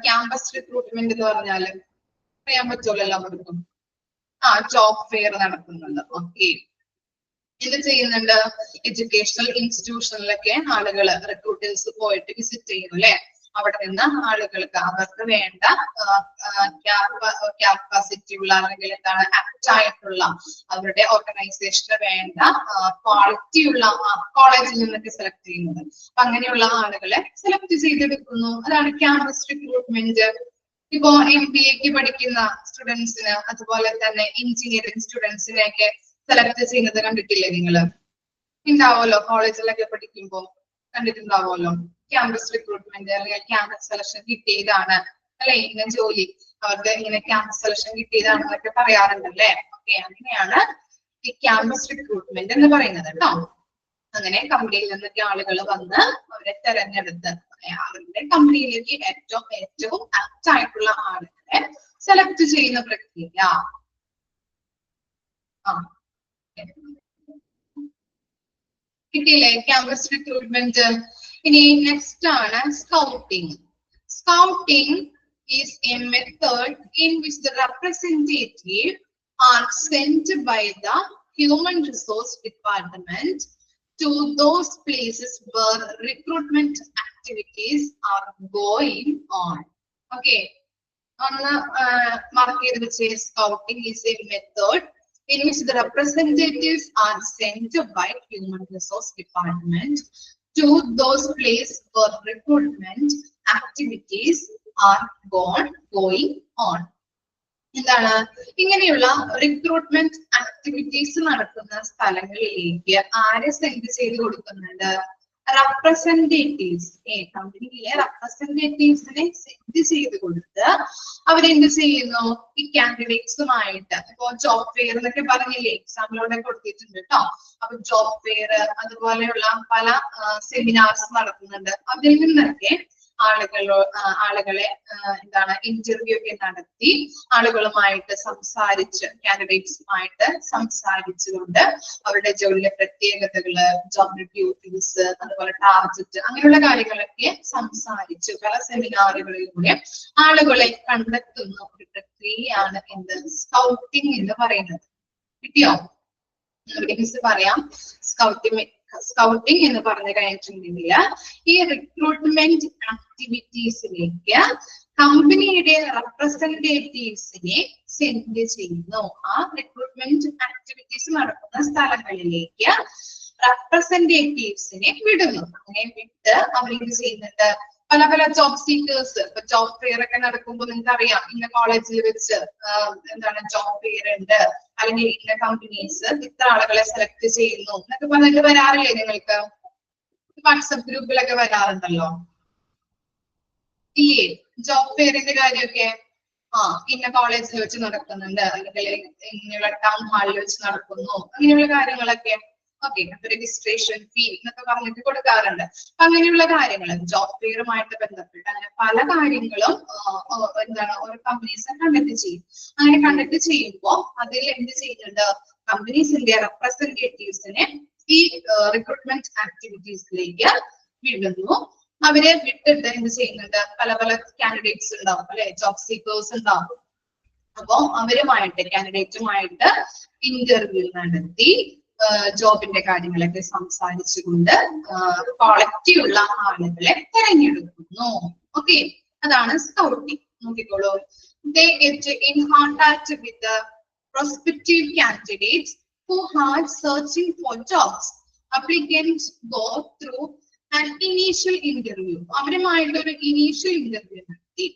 campus recruitment എന്ന് പറഞ്ഞാല്? അറിയാൻ പറ്റുമല്ലോ എല്ലാവർക്കും. Job fair നടത്തുന്നുണ്ട്. Okay, ഇത് ചെയ്യുന്നുണ്ട്. Educational ഇൻസ്റ്റിറ്റ്യൂഷനിലൊക്കെ ആളുകൾ റിക്രൂട്ടേഴ്സ് പോയിട്ട് വിസിറ്റ് ചെയ്യുന്നു അല്ലെ? അവിടെ നിന്ന് ആളുകൾക്ക് അവർക്ക് വേണ്ട ക്യാപ്പാസിറ്റി ഉള്ള അല്ലെങ്കിൽ എന്താണ് ആപ്റ്റ് ആയിട്ടുള്ള അവരുടെ ഓർഗനൈസേഷന് വേണ്ട ക്വാളിറ്റി ഉള്ള കോളേജിൽ നിന്നൊക്കെ സെലക്ട് ചെയ്യുന്നത്. അപ്പൊ അങ്ങനെയുള്ള ആളുകളെ സെലക്ട് ചെയ്തെടുക്കുന്നു. അതാണ് ക്യാമ്പസ് റിക്രൂട്ട്മെന്റ്. ഇപ്പോ MBA പഠിക്കുന്ന സ്റ്റുഡൻസിന് അതുപോലെ തന്നെ എഞ്ചിനീയറിംഗ് സ്റ്റുഡൻസിനെ ഒക്കെ സെലക്ട് ചെയ്യുന്നത് കണ്ടിട്ടില്ലേ നിങ്ങള്? ഉണ്ടാവുമല്ലോ, കോളേജിലൊക്കെ പഠിക്കുമ്പോ കണ്ടിട്ടുണ്ടാവുമല്ലോ. ക്യാമ്പസ് റിക്രൂട്ട്മെന്റ് അല്ലെങ്കിൽ ക്യാമ്പസ് സെലക്ഷൻ കിട്ടിയതാണ് അല്ലെ? ഇങ്ങനെ ജോലി അവർക്ക് ഇങ്ങനെ ക്യാമ്പസ് സെലക്ഷൻ കിട്ടിയതാണെന്നൊക്കെ പറയാറുണ്ടല്ലേ? ഓക്കെ, അങ്ങനെയാണ് ഈ ക്യാമ്പസ് റിക്രൂട്ട്മെന്റ് എന്ന് പറയുന്നത് കേട്ടോ. അങ്ങനെ കമ്പനിയിൽ നിന്നൊക്കെ ആളുകൾ വന്ന് അവരെ തെരഞ്ഞെടുത്ത് അവരുടെ കമ്പനിയിലേക്ക് ഏറ്റവും ആപ്റ്റ് ആയിട്ടുള്ള ആളുകളെ സെലക്ട് ചെയ്യുന്ന പ്രക്രിയ. കിട്ടിയില്ലേ ക്യാമ്പസ് റിക്രൂട്ട്മെന്റ്? ഇനി നെക്സ്റ്റ് ആണ് scouting. Scouting is a method in which the representative are sent by the human resource department to those places where recruitment activities are going on. Okay, ഒന്ന് mark ചെയ്ത് വെച്ച് scouting is A method in which the representatives are sent by human resource department to those places where recruitment activities are going on. എന്താണ് ഇങ്ങനെയുള്ള recruitment activities നടക്കുന്ന സ്ഥലങ്ങളിലേക്ക് ആരെ send ചെയ്ത് കൊടുക്കുന്നുണ്ട്? റെപ്രസെന്റേറ്റീവ്സ്. കമ്പനിയിലെ റെപ്രസെന്റേറ്റീവ്സിനെ സെൻഡ് ചെയ്ത് കൊടുത്ത് അവരെന്ത് ചെയ്യുന്നു? ഈ കാൻഡിഡേറ്റ്സുമായിട്ട് ഇപ്പോ ജോബ് ഫെയർ എന്നൊക്കെ പറഞ്ഞില്ലേ, എക്സാമ്പിളോടെ കൊടുത്തിട്ടുണ്ട് കേട്ടോ. അപ്പൊ ജോബ് ഫെയർ അതുപോലെയുള്ള പല സെമിനാർസ് നടത്തുന്നുണ്ട്. അതിൽ നിന്നൊക്കെ ആളുകളെ എന്താണ് ഇന്റർവ്യൂ ഒക്കെ നടത്തി ആളുകളുമായിട്ട് സംസാരിച്ച് കാൻഡിഡേറ്റ്സുമായിട്ട് സംസാരിച്ചുകൊണ്ട് അവരുടെ ജോലിയിലെ പ്രത്യേകതകള്, ജോബ് ഡ്യൂട്ടീസ്, അതുപോലെ ടാർഗറ്റ്, അങ്ങനെയുള്ള കാര്യങ്ങളൊക്കെ സംസാരിച്ച് പല സെമിനാറുകളിലൂടെ ആളുകളെ കണ്ടെത്തുന്ന ഒരു പ്രക്രിയയാണ് എന്ത്? സ്കൗട്ടിംഗ് എന്ന് പറയുന്നത്. കിട്ടിയോ? മിസ് പറയാം. സ്കൗട്ടിംഗ് എന്ന് പറഞ്ഞു കഴിഞ്ഞിട്ടുണ്ടെങ്കിൽ ഈ റിക്രൂട്ട്മെന്റ് ആക്ടിവിറ്റീസിലേക്ക് കമ്പനിയുടെ റെപ്രസെന്റേറ്റീവ്സിനെ സെൻഡ് ചെയ്യുന്നു. ആ റിക്രൂട്ട്മെന്റ് ആക്ടിവിറ്റീസ് നടക്കുന്ന സ്ഥലങ്ങളിലേക്ക് റെപ്രസെന്റേറ്റീവ്സിനെ വിടുന്നു. അങ്ങനെ വിട്ട് അവരെന്ത് ചെയ്യുന്നുണ്ട്? പല പല ജോബ് സീക്കേഴ്സ്. ഇപ്പൊ ജോബ് ഫെയർ ഒക്കെ നടക്കുമ്പോൾ നിങ്ങൾക്ക് അറിയാം, ഇന്ന കോളേജിൽ വെച്ച് എന്താണ് ജോബ് ഫെയർ ഉണ്ട്, അല്ലെങ്കിൽ ഇന്ന കമ്പനീസ് ഇത്ര ആളുകളെ സെലക്ട് ചെയ്യുന്നു എന്നൊക്കെ പറഞ്ഞിട്ട് വരാറില്ലേ നിങ്ങൾക്ക്? വാട്സപ്പ് ഗ്രൂപ്പിലൊക്കെ വരാറുണ്ടല്ലോ. ഈ ജോബ് ഫെയറിന്റെ കാര്യമൊക്കെ ഇന്ന കോളേജിൽ വെച്ച് നടക്കുന്നുണ്ട്, അല്ലെങ്കിൽ ഇങ്ങനെയുള്ള ടൗൺ ഹാളിൽ വെച്ച് നടക്കുന്നു, അങ്ങനെയുള്ള കാര്യങ്ങളൊക്കെ. ഓക്കെ, രജിസ്ട്രേഷൻ ഫീ എന്നൊക്കെ പറഞ്ഞിട്ട് കൊടുക്കാറുണ്ട്. അപ്പൊ അങ്ങനെയുള്ള കാര്യങ്ങൾ ജോബ് ഫെയറുമായിട്ട് ബന്ധപ്പെട്ട് അങ്ങനെ പല കാര്യങ്ങളും എന്താണ് ഓരോ കമ്പനീസ് കണ്ടക്ട് ചെയ്യും. അങ്ങനെ കണ്ടക്ട് ചെയ്യുമ്പോൾ അതിൽ എന്ത് ചെയ്യുന്നുണ്ട്? കമ്പനീസിന്റെ റെപ്രസെന്റേറ്റീവ്സിനെ ഈ റിക്രൂട്ട്മെന്റ് ആക്ടിവിറ്റീസിലേക്ക് വിടുന്നു. അവരെ വിട്ടിട്ട് എന്ത് ചെയ്യുന്നുണ്ട്? പല പല കാൻഡിഡേറ്റ്സ് ഉണ്ടാവും അല്ലെ, ജോബ് സീക്കേഴ്സ് ഉണ്ടാവും. അപ്പൊ അവരുമായിട്ട് കാൻഡിഡേറ്റുമായിട്ട് ഇന്റർവ്യൂ നടത്തി ജോബിന്റെ കാര്യങ്ങളൊക്കെ സംസാരിച്ചുകൊണ്ട് ക്വാളിറ്റി ഉള്ള ആളുകളെ തെരഞ്ഞെടുക്കുന്നു. ഓക്കെ, അതാണ് സ്കൗട്ടിംഗ്. നോക്കിക്കോളൂ. They get in contact with the prospective candidates who are searching for jobs. Applicants go through an initial interview. അവരുമായിട്ട് ഒരു ഇനീഷ്യൽ ഇന്റർവ്യൂ നടത്തി.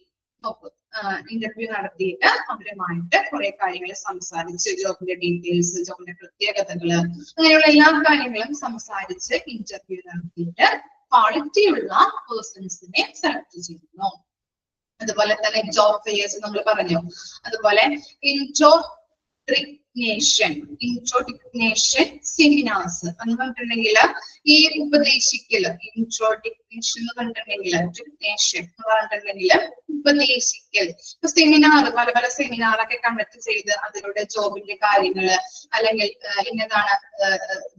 ഇന്റർവ്യൂ നടത്തിയിട്ട് അവരുമായിട്ട് കുറെ കാര്യങ്ങൾ സംസാരിച്ച് ജോബിന്റെ ഡീറ്റെയിൽസ്, ജോബിന്റെ പ്രത്യേകതകള്, അങ്ങനെയുള്ള എല്ലാ കാര്യങ്ങളും സംസാരിച്ച് ഇന്റർവ്യൂ നടത്തിയിട്ട് ക്വാളിറ്റി ഉള്ള പേഴ്സൺസിനെ സെലക്ട് ചെയ്യുന്നു. അതുപോലെ തന്നെ ജോബ് ഫെയർസ് നമ്മൾ പറഞ്ഞു. അതുപോലെ ഇൻട്രോഡിഗ്നേഷൻ സെമിനാർസ് എന്ന് പറഞ്ഞിട്ടുണ്ടെങ്കിൽ ഈ ഉപദേശിക്കല്, ഇൻട്രോഡിഗ്നേഷൻ എന്ന് പറഞ്ഞിട്ടുണ്ടെങ്കിൽ ഡിഗ്നേഷൻ എന്ന് പറഞ്ഞിട്ടുണ്ടെങ്കിൽ ഉപദേശിക്കൽ. ഇപ്പൊ സെമിനാർ, പല പല സെമിനാറൊക്കെ കണ്ടക്ട് ചെയ്ത് അതിലൂടെ ജോബിന്റെ കാര്യങ്ങള് അല്ലെങ്കിൽ ഇന്നതാണ്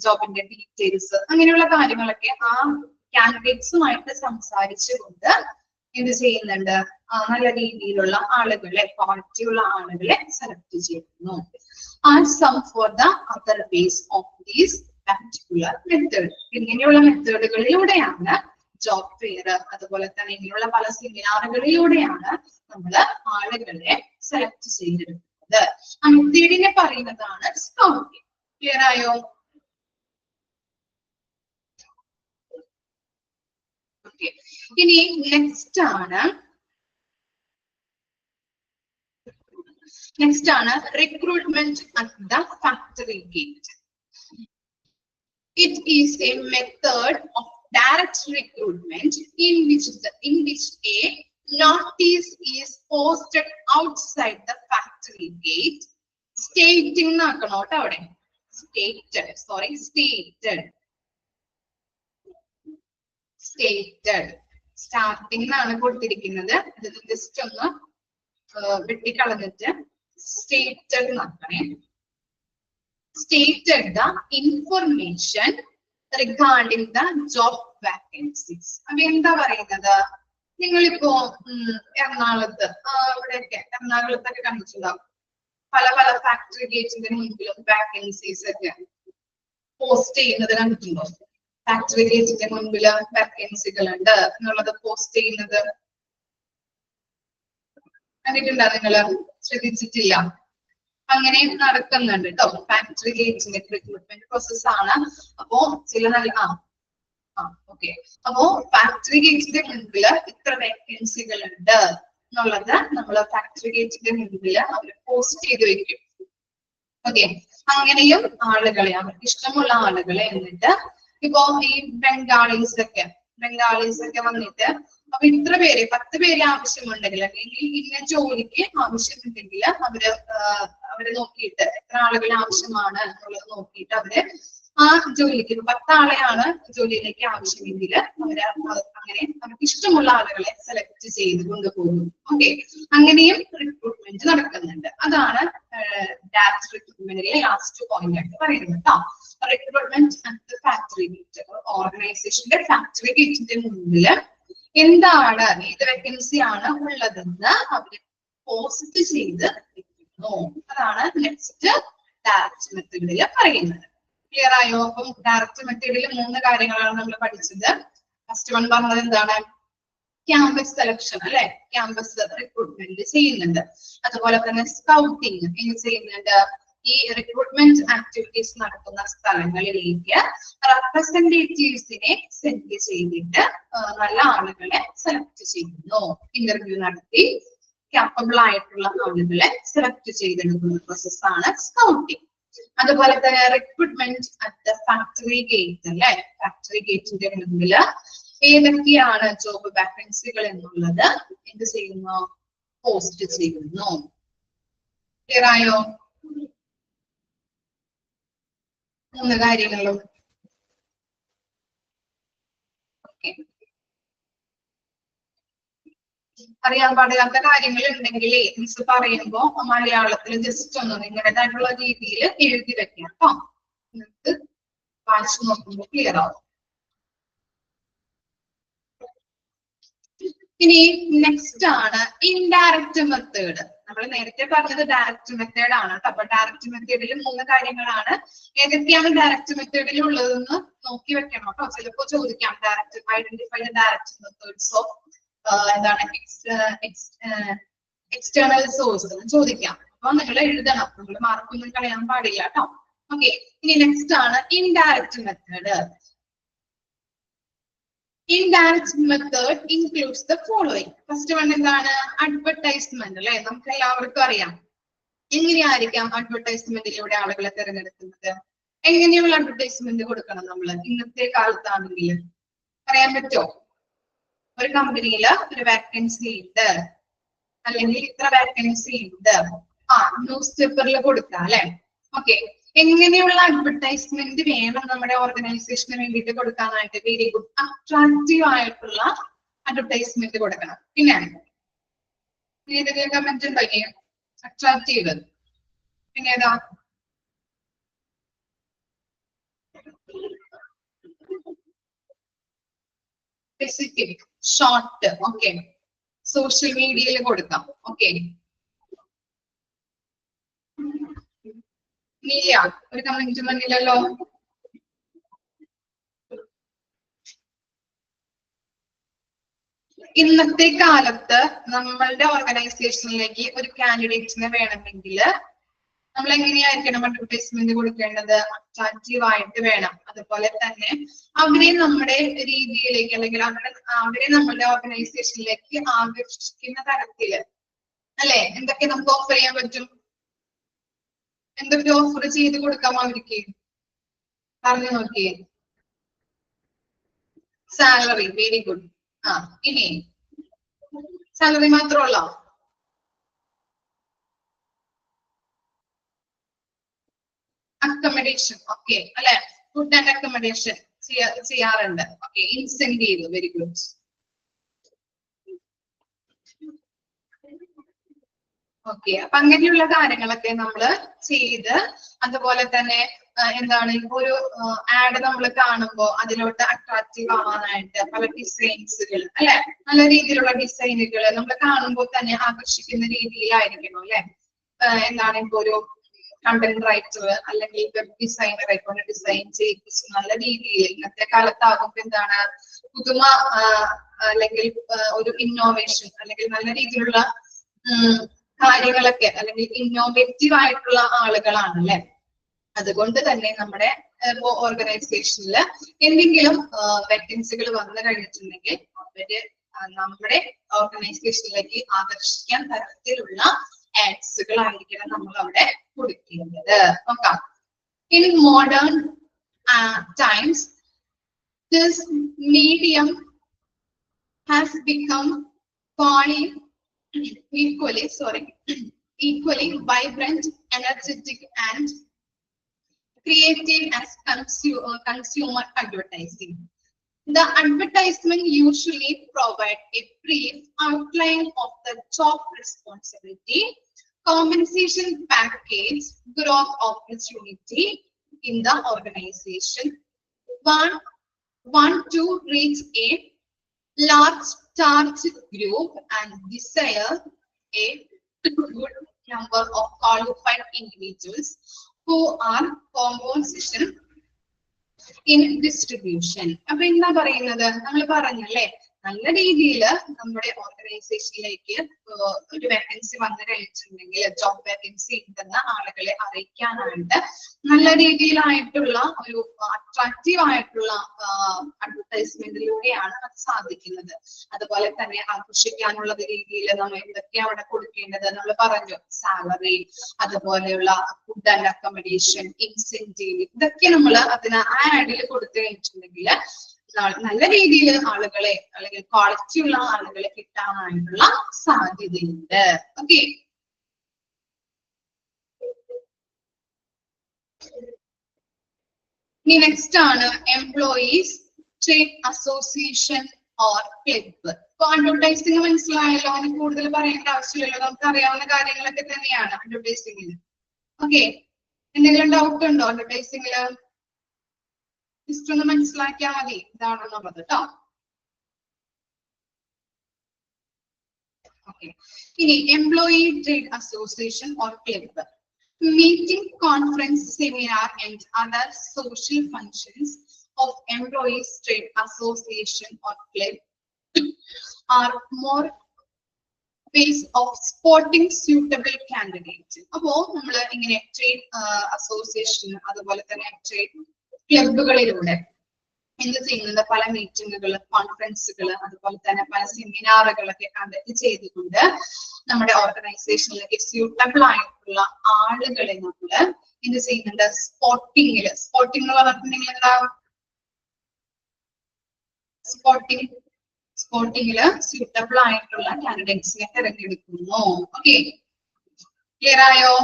ജോബിന്റെ ഡീറ്റെയിൽസ്, അങ്ങനെയുള്ള കാര്യങ്ങളൊക്കെ ആ കാൻഡിഡേറ്റ്സുമായിട്ട് സംസാരിച്ചുകൊണ്ട് എന്ത് ചെയ്യുന്നുണ്ട്? നല്ല രീതിയിലുള്ള ആളുകളെ, ക്വാളിറ്റിയുള്ള ആളുകളെ സെലക്ട് ചെയ്യുന്നു. And some for the other ways of these particular method. ഇങ്ങനെയുള്ള മെത്തേഡുകളിലൂടെയാണ് ജോബ് ഫെയർ, അതുപോലെ തന്നെ ഇങ്ങനെയുള്ള പല സെമിനാറുകളിലൂടെയാണ് നമ്മൾ ആളുകളെ സെലക്ട് ചെയ്തെടുക്കുന്നത്. ആ മെത്തേഡിനെ പറയുന്നതാണ് സ്കൗട്ടിംഗ്. ക്ലിയർ ആയോ? ഓക്കെ, ഇനി നെക്സ്റ്റ് ആണ് recruitment at the factory gate. It is a method of direct recruitment in which a notice is posted outside the factory gate stating stated starting എന്നാണ് കൊടുത്തിരിക്കുന്നത്. ഇത് ജസ്റ്റ് ഒന്ന് വെട്ടിക്കളഞ്ഞിട്ട് stated നോക്കണേ. Stated the information regarding the job vacancies. അപ്പൊ എന്താ പറയുന്നത്? നിങ്ങളിപ്പോ എറണാകുളത്ത് എറണാകുളത്തൊക്കെ കണ്ടിട്ടുണ്ടാവും, പല പല ഫാക്ടറി ഗേറ്റിന്റെ മുൻപിലും വാക്കൻസീസ് ഒക്കെ പോസ്റ്റ് ചെയ്യുന്നത് കണ്ടിട്ടുണ്ടോ? ഫാക്ടറി ഗേറ്റിന്റെ മുൻപില് വാക്കൻസികൾ ഉണ്ട് എന്നുള്ളത് പോസ്റ്റ് ചെയ്യുന്നത് കണ്ടിട്ടുണ്ടോ നിങ്ങള്? ശ്രദ്ധിച്ചിട്ടില്ല? അങ്ങനെ നടക്കുന്നുണ്ട് കേട്ടോ. ഫാക്ടറി ഗേറ്റിന്റെ റിക്രൂട്ട്മെന്റ് പ്രോസസ് ആണ്. അപ്പോ ചില നല്ല ഓക്കെ. അപ്പോ ഫാക്ടറി ഗേറ്റിന്റെ മുൻപില് ഇത്ര വേക്കൻസികൾ ഉണ്ട് എന്നുള്ളത് നമ്മൾ ഫാക്ടറി ഗേറ്റിന്റെ മുൻപില് അവർ പോസ്റ്റ് ചെയ്ത് വെക്കും. ഓക്കെ. അങ്ങനെയും ആളുകളെ, അവർക്ക് ഇഷ്ടമുള്ള ആളുകളെ എന്നിട്ട് ഇപ്പോ ഈ ബംഗാളീസ് ഒക്കെ വന്നിട്ട് അപ്പൊ ഇത്ര പേര് 10 പേര് ആവശ്യമുണ്ടെങ്കിൽ അല്ലെങ്കിൽ ഇന്ന ജോലിക്ക് ആവശ്യമുണ്ടെങ്കിൽ അവര് നോക്കിയിട്ട് എത്ര ആളുകൾ ആവശ്യമാണ് എന്നുള്ളത് നോക്കിയിട്ട് അവര് ആ ജോലിക്ക് 10 ആളെയാണ് ജോലിയിലേക്ക് ആവശ്യമെങ്കിൽ അവര് അങ്ങനെ അവർക്ക് ഇഷ്ടമുള്ള ആളുകളെ സെലക്ട് ചെയ്ത് കൊണ്ടുപോകുന്നു. ഓക്കെ. അങ്ങനെയും റിക്രൂട്ട്മെന്റ് നടക്കുന്നുണ്ട്. അതാണ് ഡയറക്റ്റ് റിക്രൂട്ട്മെന്റിലെ ലാസ്റ്റ് പോയിന്റ് ആയിട്ട് പറയുന്നത് കേട്ടോ. റിക്രൂട്ട്മെന്റ് അറ്റ് ഫാക്ടറി ഗേറ്റ്, ഓർഗനൈസേഷന്റെ ഫാക്ടറി ഗേറ്റിന്റെ മുന്നില് എന്താണ്, ഏത് വേക്കൻസി ആണ് ഉള്ളതെന്ന് അവര് പോസ്റ്റ് ചെയ്ത് വെക്കുന്നു. അതാണ് നെക്സ്റ്റ് ഡയറക്റ്റ് മെത്തേഡിൽ പറയുന്നത്. ക്ലിയർ ആയോ? അപ്പം ഡയറക്റ്റ് മെത്തേഡിൽ 3 കാര്യങ്ങളാണ് നമ്മൾ പഠിച്ചത്. ഫസ്റ്റ് വൺ പറഞ്ഞത് എന്താണ്? ക്യാമ്പസ് സെലക്ഷൻ അല്ലെ, ക്യാമ്പസ് റിക്രൂട്ട്മെന്റ് ചെയ്യുന്നുണ്ട്. അതുപോലെ തന്നെ സ്കൗട്ടിങ് ചെയ്യുന്നുണ്ട്. ഈ റിക്രൂട്ട്മെന്റ് ആക്ടിവിറ്റീസ് നടക്കുന്ന സ്ഥലങ്ങളിലേക്ക് റെപ്രസെന്റേറ്റീവ്സിനെ സെൻഡ് ചെയ്തിട്ട് നല്ല ആളുകളെ സെലക്ട് ചെയ്യുന്നു. ഇന്റർവ്യൂ നടത്തി ക്യാപ്പബിൾ ആയിട്ടുള്ള ആളുകളെ സെലക്ട് ചെയ്തെടുക്കുന്ന പ്രോസസ്സാണ് സ്കൗട്ടിങ്. അതുപോലെ തന്നെ recruitment at the factory gate അല്ലെ, ഫാക്ടറി ഗേറ്റിന്റെ മുൻപില് ഏതൊക്കെയാണ് ജോബ് വാക്കൻസികൾ എന്നുള്ളത് എന്ത് ചെയ്യുന്നു? പോസ്റ്റ് ചെയ്യുന്നു. ക്ലിയർ ആയോ? 3 കാര്യങ്ങളും. അറിയാൻ പാടില്ലാത്ത കാര്യങ്ങൾ ഉണ്ടെങ്കിൽ മിസ് പറയുമ്പോ മലയാളത്തിൽ ജസ്റ്റ് ഒന്ന് നിങ്ങളുടേതായിട്ടുള്ള രീതിയിൽ എഴുതി വെക്കാം കേട്ടോ. നിങ്ങൾക്ക് വായിച്ചു നോക്കുമ്പോൾ ക്ലിയർ ആവും. ഇനി നെക്സ്റ്റ് ആണ് ഇൻഡയറക്റ്റ് മെത്തേഡ്. നമ്മൾ നേരത്തെ പറഞ്ഞത് ഡയറക്റ്റ് മെത്തേഡ് ആണ് കേട്ടോ. അപ്പൊ ഡയറക്റ്റ് മെത്തേഡിൽ 3 കാര്യങ്ങളാണ്. ഏതൊക്കെയാണ് ഡയറക്റ്റ് മെത്തേഡിൽ ഉള്ളതെന്ന് നോക്കി വെക്കണം കേട്ടോ. ചിലപ്പോ ചോദിക്കാം direct identify the direct methods of എന്താണ് എക്സ്റ്റേണൽ സോഴ്സ് എന്ന് ചോദിക്കാം. അപ്പൊ നിങ്ങൾ എഴുതണം, നമ്മൾ മാർക്കൊന്നും കളയാൻ പാടില്ല കേട്ടോ. ഓക്കെ. ഇനി നെക്സ്റ്റ് ആണ് indirect method. Indirect method includes the following. First one എന്താണ്? അഡ്വർടൈസ്മെന്റ് അല്ലെ, നമുക്ക് എല്ലാവർക്കും അറിയാം. എങ്ങനെയായിരിക്കാം അഡ്വർടൈസ്മെന്റിലൂടെ ആളുകളെ തിരഞ്ഞെടുക്കുന്നത്? എങ്ങനെയുള്ള അഡ്വർടൈസ്മെന്റ് കൊടുക്കണം നമ്മൾ ഇന്നത്തെ കാലത്താണെങ്കിൽ? പറയാൻ പറ്റുമോ? ഒരു കമ്പനിയില് ഒരു വാക്കൻസി ഉണ്ട് അല്ലെങ്കിൽ ഇത്ര വാക്കൻസി ഉണ്ട്, ന്യൂസ് പേപ്പറിൽ കൊടുക്കാം അല്ലെ. ഓക്കെ. എങ്ങനെയുള്ള അഡ്വർടൈസ്മെന്റ് വേണം നമ്മുടെ ഓർഗനൈസേഷന് വേണ്ടിയിട്ട് കൊടുക്കാനായിട്ട്? വെരി ഗുഡ്, അട്രാക്റ്റീവ് ആയിട്ടുള്ള അഡ്വർടൈസ്മെന്റ് കൊടുക്കണം. പിന്നെ ഏതൊക്കെ കമന്റ് ഉണ്ടെങ്കിൽ അട്രാക്റ്റീവ്, പിന്നെ ഏതാ? Specific, short. ഓക്കെ. സോഷ്യൽ മീഡിയയിൽ കൊടുക്കാം. ഓക്കെ. ഇല്ല, ഒരു കമന്റ് വന്നില്ലല്ലോ. ഇന്നത്തെ കാലത്ത് നമ്മളുടെ ഓർഗനൈസേഷനിലേക്ക് ഒരു കാൻഡിഡേറ്റിനെ വേണമെങ്കിൽ നമ്മൾ എങ്ങനെയായിരിക്കണം അഡ്വർടൈസ്മെന്റ് കൊടുക്കേണ്ടത്? അട്രാക്റ്റീവ് ആയിട്ട് വേണം. അതുപോലെ തന്നെ അവരെ നമ്മുടെ രീതിയിലേക്ക് അല്ലെങ്കിൽ അവരെ നമ്മുടെ ഓർഗനൈസേഷനിലേക്ക് ആകർഷിക്കുന്ന തരത്തില് അല്ലെ എന്തൊക്കെ നമുക്ക് ഓഫർ ചെയ്യാൻ പറ്റും? എന്തൊക്കെ ഓഫർ ചെയ്ത് കൊടുക്കാം അവർക്ക്? പറഞ്ഞു നോക്കിയേ. Salary, very good. ഇനി സാലറി മാത്രമുള്ള അക്കോമഡേഷൻ. ഓക്കെ അല്ലെ, ഫുഡ് ആൻഡ് അക്കോമഡേഷൻ ചെയ്യാറുണ്ട്. Okay. Incentive, very good. Okay. അപ്പൊ അങ്ങനെയുള്ള കാര്യങ്ങളൊക്കെ നമ്മൾ ചെയ്ത് അതുപോലെ തന്നെ എന്താണ് ഒരു ആഡ് നമ്മൾ കാണുമ്പോൾ അതിലോട്ട് അട്രാക്റ്റീവ് ആവാനായിട്ട് പല ഡിസൈൻസുകൾ അല്ലെ, നല്ല രീതിയിലുള്ള ഡിസൈനുകൾ നമ്മൾ കാണുമ്പോൾ തന്നെ ആകർഷിക്കുന്ന രീതിയിലായിരിക്കണം അല്ലെ. എന്താണ് ഇപ്പൊ ഒരു കണ്ടന്റ് റൈറ്റർ അല്ലെങ്കിൽ വെബ് ഡിസൈനറെ കൊണ്ട് ഡിസൈൻ ചെയ്യിപ്പിച്ച് നല്ല രീതിയിൽ ഇന്നത്തെ കാലത്താകുമ്പോൾ എന്താണ് പുതുമ അല്ലെങ്കിൽ ഒരു ഇന്നോവേഷൻ അല്ലെങ്കിൽ നല്ല രീതിയിലുള്ള കാര്യങ്ങളൊക്കെ അല്ലെങ്കിൽ ഇന്നോവേറ്റീവ് ആയിട്ടുള്ള ആളുകളാണ് അല്ലെ. അതുകൊണ്ട് തന്നെ നമ്മുടെ ഓർഗനൈസേഷനിൽ എന്തെങ്കിലും വേക്കൻസികൾ വന്നു കഴിഞ്ഞിട്ടുണ്ടെങ്കിൽ അവര് നമ്മുടെ ഓർഗനൈസേഷനിലേക്ക് ആകർഷിക്കാൻ തരത്തിലുള്ള ആഡ്സുകളായിരിക്കണം നമ്മൾ അവിടെ കൊടുക്കേണ്ടത്. നോക്കാം. In modern times, this medium has become equally vibrant, energetic, and creative as consumer advertising. The advertisement usually provide a brief outline of the job responsibility, compensation package, growth opportunity in the organization. Want to reach a large target group and desire a good number of qualified individuals who are composition in distribution. അപ്പൊ എന്താ പറയുന്നത്? നമ്മൾ പറഞ്ഞല്ലേ, നല്ല രീതിയിൽ നമ്മുടെ ഓർഗനൈസേഷനിലേക്ക് ഒരു vacancy വന്നു കഴിഞ്ഞിട്ടുണ്ടെങ്കിൽ, ജോബ് വേക്കൻസി ഉണ്ടെന്ന് ആളുകളെ അറിയിക്കാനായിട്ട് നല്ല രീതിയിലായിട്ടുള്ള ഒരു അട്രാക്റ്റീവ് ആയിട്ടുള്ള അഡ്വർടൈസ്മെന്റിലൂടെയാണ് അത് സാധിക്കുന്നത്. അതുപോലെ തന്നെ ആകർഷിക്കാനുള്ള രീതിയിൽ നമ്മൾ എന്തൊക്കെയാണ് അവിടെ കൊടുക്കേണ്ടത് നമ്മൾ പറഞ്ഞു. സാലറി, അതുപോലെയുള്ള ഫുഡ് ആൻഡ് അക്കോമഡേഷൻ, ഇൻസെന്റീവ്, ഇതൊക്കെ നമ്മൾ അതിന് ആ ആഡിൽ കൊടുത്തു കഴിഞ്ഞിട്ടുണ്ടെങ്കിൽ നല്ല രീതിയിൽ ആളുകളെ അല്ലെങ്കിൽ ക്വാളിറ്റി ഉള്ള ആളുകളെ കിട്ടാനായിട്ടുള്ള സാധ്യതയുണ്ട്. ഓക്കെ. ഇനി നെക്സ്റ്റ് ആണ് employees trade association or club. ഇപ്പൊ അഡ്വർടൈസിംഗ് മനസ്സിലായല്ലോ, അതിന് കൂടുതൽ പറയേണ്ട ആവശ്യമില്ലല്ലോ, നമുക്ക് അറിയാവുന്ന കാര്യങ്ങളൊക്കെ തന്നെയാണ് അഡ്വർടൈസിംഗിൽ. ഓക്കെ. എന്തെങ്കിലും ഡൗട്ട് ഉണ്ടോ അഡ്വർടൈസിംഗില്? ജസ്റ്റ് ഒന്ന് മനസ്സിലാക്കിയാൽ മതി ഇതാണെന്നുള്ളത് കേട്ടോ. ഓക്കെ. ഇനി employee trade association or club. Meeting, conference, seminar, and other social functions of employees trade association or club are more ways of spotting suitable candidates. അപ്പോ നമ്മൾ ഇങ്ങനെ ട്രേഡ് അസോസിയേഷൻ അതുപോലെ തന്നെ ട്രേഡ് ക്ലബുകളിലൂടെ എന്ത് ചെയ്യുന്നത്? പല മീറ്റിങ്ങുകൾ, കോൺഫറൻസുകൾ, അതുപോലെ തന്നെ പല സെമിനാറുകളൊക്കെ കണ്ടക്ട് ചെയ്തുകൊണ്ട് നമ്മുടെ ഓർഗനൈസേഷനിലേക്ക് സ്യൂട്ടബിൾ ആയിട്ടുള്ള ആളുകളെ നമ്മൾ എന്ത് ചെയ്യുന്നുണ്ട്? സ്പോട്ടിങ്ങില്. സ്പോട്ടിംഗ് എന്ന് പറഞ്ഞിട്ടുണ്ടെങ്കിൽ എന്താ? സ്പോട്ടിങ്ങില് സ്യൂട്ടബിൾ ആയിട്ടുള്ള കാൻഡിഡേറ്റ്സിനെ തിരഞ്ഞെടുക്കുന്നു. ഓക്കെ, ക്ലിയർ ആയോ?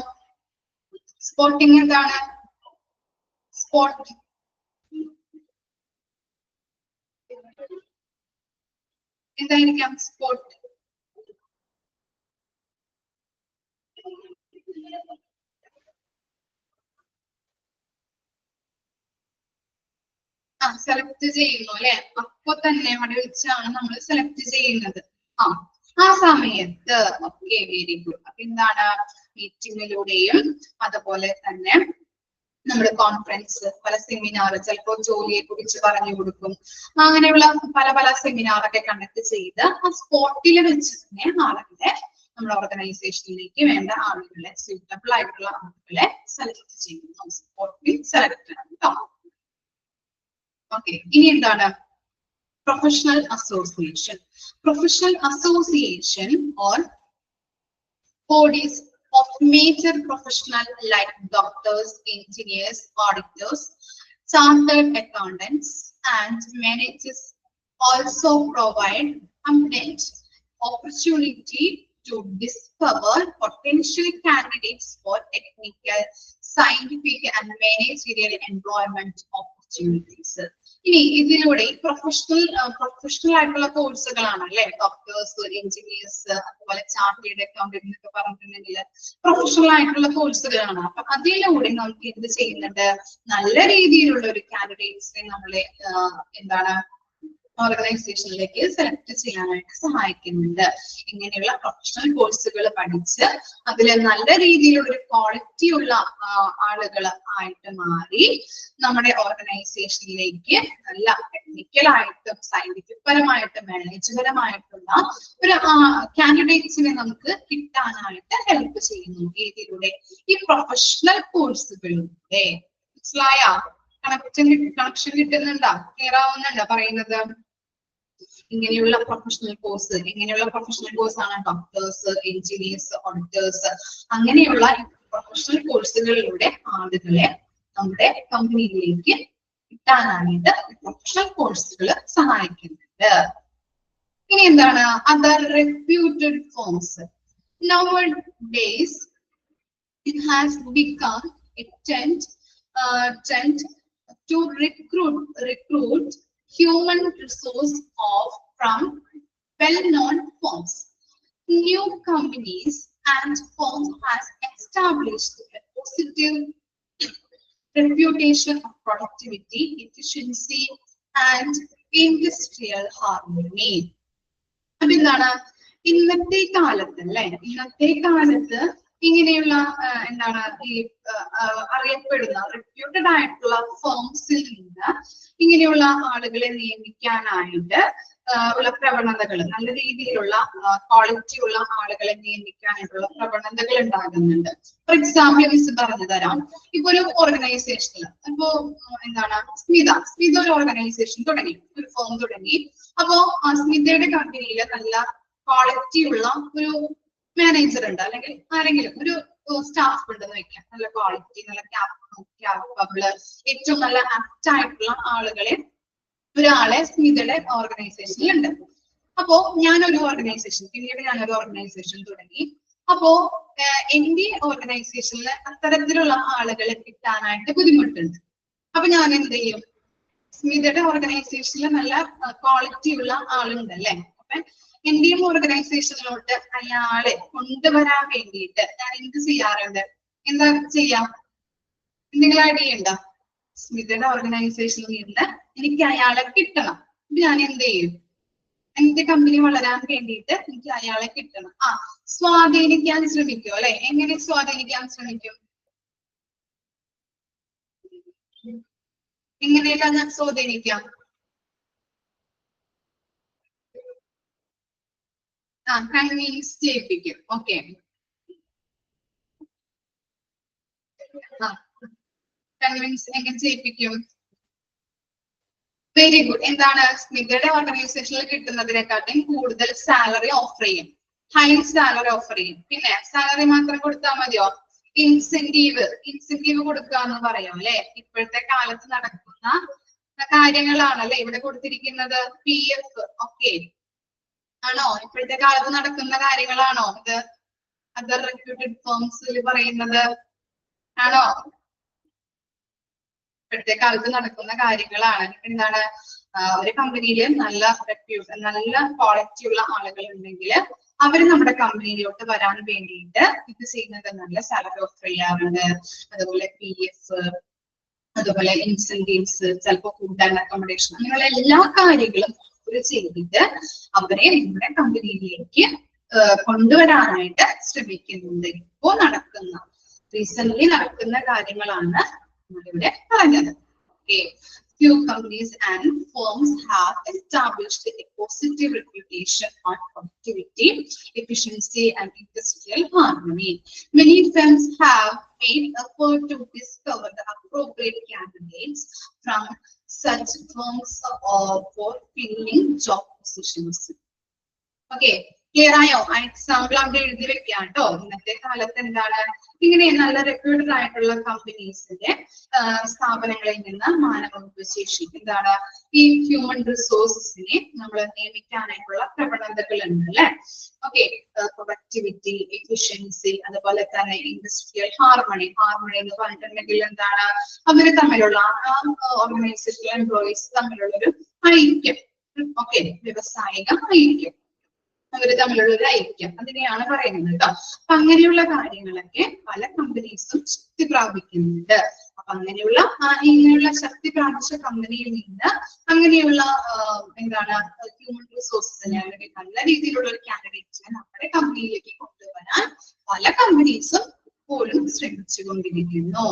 സ്പോട്ടിങ് എന്താണ്? സ്പോട്ട് എന്തായിരിക്കാം? സ്പോട്ട് സെലക്ട് ചെയ്യുന്നു അല്ലെ? അപ്പൊ തന്നെ അവിടെ വെച്ചാണ് നമ്മൾ സെലക്ട് ചെയ്യുന്നത്. ആ സമയത്ത് ഓക്കെ, വെരി ഗുഡ്. അപ്പൊ എന്താണ്? മീറ്റിങ്ങിലൂടെയും അതുപോലെ തന്നെ നമ്മുടെ കോൺഫറൻസ്, പല സെമിനാർ, ചിലപ്പോൾ ജോലിയെ കുറിച്ച് പറഞ്ഞു കൊടുക്കും, അങ്ങനെയുള്ള പല പല സെമിനാറൊക്കെ കണ്ടക്ട് ചെയ്ത് ആ സ്പോട്ടിൽ വെച്ച് തന്നെ ആളുകളെ നമ്മുടെ ഓർഗനൈസേഷനിലേക്ക് വേണ്ട ആളുകളെ, സ്യൂട്ടബിൾ ആയിട്ടുള്ള ആളുകളെ സെലക്ട് ചെയ്യുന്നു. സ്പോട്ടിൽ സെലക്ട് ആണ് കേട്ടോ. ഓക്കെ. ഇനി എന്താണ്? Professional association. Professional association or bodies of major professional like doctors, engineers, auditors, chartered accountants, and managers also provide abundant opportunity to discover potential candidates for technical, scientific, and managerial employment opportunities. ഇനി ഇതിലൂടെ professional ആയിട്ടുള്ള കോഴ്സുകളാണ് അല്ലെ? Doctors, engineers, അതുപോലെ chartered accountant എന്നൊക്കെ പറഞ്ഞിട്ടുണ്ടെങ്കിൽ professional ആയിട്ടുള്ള കോഴ്സുകളാണ്. അപ്പൊ അതിലൂടെ നമുക്ക് എന്ത് ചെയ്യുന്നുണ്ട്? നല്ല രീതിയിലുള്ള ഒരു കാൻഡിഡേറ്റ്സിനെ നമ്മളെ എന്താണ് ഓർഗനൈസേഷനിലേക്ക് സെലക്ട് ചെയ്യാനായിട്ട് സഹായിക്കുന്നുണ്ട്. ഇങ്ങനെയുള്ള പ്രൊഫഷണൽ കോഴ്സുകൾ പഠിച്ച് അതിൽ നല്ല രീതിയിലുള്ള ഒരു ക്വാളിറ്റി ഉള്ള ആളുകൾ ആയിട്ട് മാറി നമ്മുടെ ഓർഗനൈസേഷനിലേക്ക് നല്ല ടെക്നിക്കലായിട്ടും സയന്റിഫിക് പരമായിട്ടും മാനേജ്പരമായിട്ടുള്ള ഒരു കാൻഡിഡേറ്റ്സിനെ നമുക്ക് കിട്ടാനായിട്ട് ഹെൽപ്പ് ചെയ്യുന്നു. ഇതിലൂടെ ഈ പ്രൊഫഷണൽ കോഴ്സുകളിലൂടെ. മനസ്സിലായ? കണക്ഷൻ കിട്ടുന്നുണ്ടോ? ക്ലിയർ ആവുന്നുണ്ടോ പറയുന്നത്? ഇങ്ങനെയുള്ള പ്രൊഫഷണൽ കോഴ്സ് ആണ് ഡോക്ടേഴ്സ്, എഞ്ചിനീയേഴ്സ്, ഓഡിറ്റേഴ്സ്, അങ്ങനെയുള്ള പ്രൊഫഷണൽ കോഴ്സുകളിലൂടെ ആളുകളെ നമ്മുടെ കമ്പനിയിലേക്ക് കിട്ടാനായിട്ട് പ്രൊഫഷണൽ കോഴ്സുകൾ സഹായിക്കുന്നുണ്ട്. ഇനി എന്താണ്? Other reputed firms. Nowadays it has become a trend to recruit human resource from well-known firms. New companies and firms has established a positive reputation of productivity, efficiency, and industrial harmony. അതെന്താണ്? ഇന്നത്തെ കാലത്ത് ഇങ്ങനെയുള്ള എന്താണ് ഈ അറിയപ്പെടുന്ന reputed ആയിട്ടുള്ള ഫേംസിൽ നിന്ന് ഇങ്ങനെയുള്ള ആളുകളെ നിയമിക്കാനായിട്ട് ഉള്ള പ്രവണതകൾ, നല്ല രീതിയിലുള്ള ക്വാളിറ്റി ഉള്ള ആളുകളെ നിയമിക്കാനായിട്ടുള്ള പ്രവണതകൾ ഉണ്ടാകുന്നുണ്ട്. ഫോർ എക്സാമ്പിൾ മിസ് പറഞ്ഞു തരാം. ഇപ്പൊ ഒരു ഓർഗനൈസേഷനിൽ ഇപ്പോ എന്താണ് സ്മിത ഒരു ഓർഗനൈസേഷൻ തുടങ്ങി, ഒരു ഫേം തുടങ്ങി. അപ്പോ സ്മിതയുടെ കമ്പനിയിൽ നല്ല ക്വാളിറ്റി ഉള്ള ഒരു മാനേജർ ഉണ്ട്, അല്ലെങ്കിൽ ആരെങ്കിലും ഒരു സ്റ്റാഫ് ഉണ്ടെന്ന് വെക്കാം. നല്ല ക്വാളിറ്റി, നല്ല ക്യാപ്പബിള്, ഏറ്റവും നല്ല ആപ്റ്റ് ആയിട്ടുള്ള ഒരാളെ സ്മിതയുടെ ഓർഗനൈസേഷനിൽ ഉണ്ട്. അപ്പോ ഞാനൊരു ഓർഗനൈസേഷൻ തുടങ്ങി. അപ്പോ എന്റെ ഓർഗനൈസേഷനിൽ അത്തരത്തിലുള്ള ആളുകളെ കിട്ടാനായിട്ട് ബുദ്ധിമുട്ടുണ്ട്. അപ്പൊ ഞാൻ എന്ത് ചെയ്യും? സ്മിതയുടെ ഓർഗനൈസേഷനിൽ നല്ല ക്വാളിറ്റി ഉള്ള ആളുണ്ട് അല്ലെ, അപ്പൊ എന്റെയും ഓർഗനൈസേഷനിലോട്ട് അയാളെ കൊണ്ടുവരാൻ വേണ്ടിയിട്ട് ഞാൻ എന്ത് ചെയ്യാറുണ്ട്? എന്താ ചെയ്യാം? എന്തെങ്കിലും ഐഡിയ ഉണ്ടോ? സ്മിതയുടെ ഓർഗനൈസേഷനിൽ നിന്ന് എനിക്ക് അയാളെ കിട്ടണം. ഞാൻ എന്ത് ചെയ്യും? എന്റെ കമ്പനി വളരാൻ വേണ്ടിയിട്ട് എനിക്ക് അയാളെ കിട്ടണം. സ്വാധീനിക്കാൻ ശ്രമിക്കും അല്ലെ? എങ്ങനെ സ്വാധീനിക്കാൻ ശ്രമിക്കും? എങ്ങനെയൊക്കെ ഞാൻ സ്വാധീനിക്കാം? കൺവീൻസ് ചെയ്യിപ്പിക്കും. ഓക്കെ, കൺവീൻസ് എങ്ങനെ ചെയ്യിപ്പിക്കും? Very good. എന്താണ്? സ്മിതയുടെ ഓർഗനൈസേഷനിൽ കിട്ടുന്നതിനെക്കാട്ടും കൂടുതൽ സാലറി ഓഫർ ചെയ്യും, ഹൈ സാലറി ഓഫർ ചെയ്യും. പിന്നെ സാലറി മാത്രം കൊടുത്താൽ മതിയോ? ഇൻസെന്റീവ് കൊടുക്കുക എന്ന് പറയും അല്ലെ. ഇപ്പോഴത്തെ കാലത്ത് നടക്കുന്ന കാര്യങ്ങളാണല്ലേ ഇവിടെ കൊടുത്തിരിക്കുന്നത്. PF ഒക്കെ ആണോ? ഇപ്പോഴത്തെ കാലത്ത് നടക്കുന്ന കാര്യങ്ങളാണോ ഇത്? അതർ റെപ്യൂട്ടഡ് ഫേംസിൽ പറയുന്നത് ആണോ? ഇപ്പോഴത്തെ കാലത്ത് നടക്കുന്ന കാര്യങ്ങളാണ്. എന്താണ്? ഒരു കമ്പനിയിൽ നല്ല ക്വാളിറ്റി ഉള്ള ആളുകൾ ഉണ്ടെങ്കിൽ അവര് നമ്മുടെ കമ്പനിയിലോട്ട് വരാൻ വേണ്ടിയിട്ട് ഇത് ചെയ്യുന്നത് നല്ല സാലറി ഓഫർ ചെയ്യാറുണ്ട്. അതുപോലെ PF, അതുപോലെ ഇൻസെന്റീവ്സ്, ചിലപ്പോൾ ഫുഡ് ആൻഡ് അക്കോമഡേഷൻ, അങ്ങനെയുള്ള എല്ലാ കാര്യങ്ങളും ഓഫർ ചെയ്തിട്ട് അവരെ നമ്മുടെ കമ്പനിയിലേക്ക് കൊണ്ടുവരാനായിട്ട് ശ്രമിക്കുന്നുണ്ട്. ഇപ്പോ റീസെന്റ് നടക്കുന്ന കാര്യങ്ങളാണ് നമ്മളിവിടെ പറഞ്ഞത്. Few companies and firms have established a positive reputation on productivity, efficiency, and industrial harmony. Many firms have made effort to discover the appropriate candidates from such firms for filling job positions. Okay. Clear ആയോ? Example അവിടെ എഴുതി വെക്കാം കേട്ടോ. ഇന്നത്തെ കാലത്ത് എന്താണ്? ഇങ്ങനെ നല്ല റെപ്യൂട്ടഡ് ആയിട്ടുള്ള കമ്പനീസിന്റെ സ്ഥാപനങ്ങളിൽ നിന്ന് മാനവവിഭവശേഷി എന്താണ് ഈ ഹ്യൂമൻ റിസോഴ്സിനെ നമ്മൾ നിയമിക്കാനായിട്ടുള്ള പ്രവണതകൾ ഉണ്ട് അല്ലെ. ഓക്കെ, പ്രൊഡക്ടിവിറ്റി, എഫിഷ്യൻസി, അതുപോലെ തന്നെ ഇൻഡസ്ട്രിയൽ ഹാർമണി എന്ന് പറഞ്ഞിട്ടുണ്ടെങ്കിൽ എന്താണ്? അവര് തമ്മിലുള്ള ഓർഗനൈസേഷൻ എംപ്ലോയീസ് തമ്മിലുള്ള ഒരു ഐക്യം. ഓക്കെ, വ്യവസായിക ഐക്യം, അവര് തമ്മിലുള്ള ഒരു ഐക്യം, അതിനെയാണ് പറയുന്നത് കേട്ടോ. അപ്പൊ അങ്ങനെയുള്ള കാര്യങ്ങളൊക്കെ പല കമ്പനീസും ശക്തി പ്രാപിക്കുന്നുണ്ട്. അപ്പൊ ഇങ്ങനെയുള്ള ശക്തി പ്രാപിച്ച കമ്പനിയിൽ നിന്ന് അങ്ങനെയുള്ള എന്താണ് ഹ്യൂമൻ റിസോഴ്സസിനെ അല്ലെങ്കിൽ നല്ല രീതിയിലുള്ള ഒരു കാൻഡിഡേറ്റ്സിനെ നമ്മുടെ കമ്പനിയിലേക്ക് കൊണ്ടുവരാൻ പല കമ്പനീസും പോലും ശ്രമിച്ചുകൊണ്ടിരിക്കുന്നു.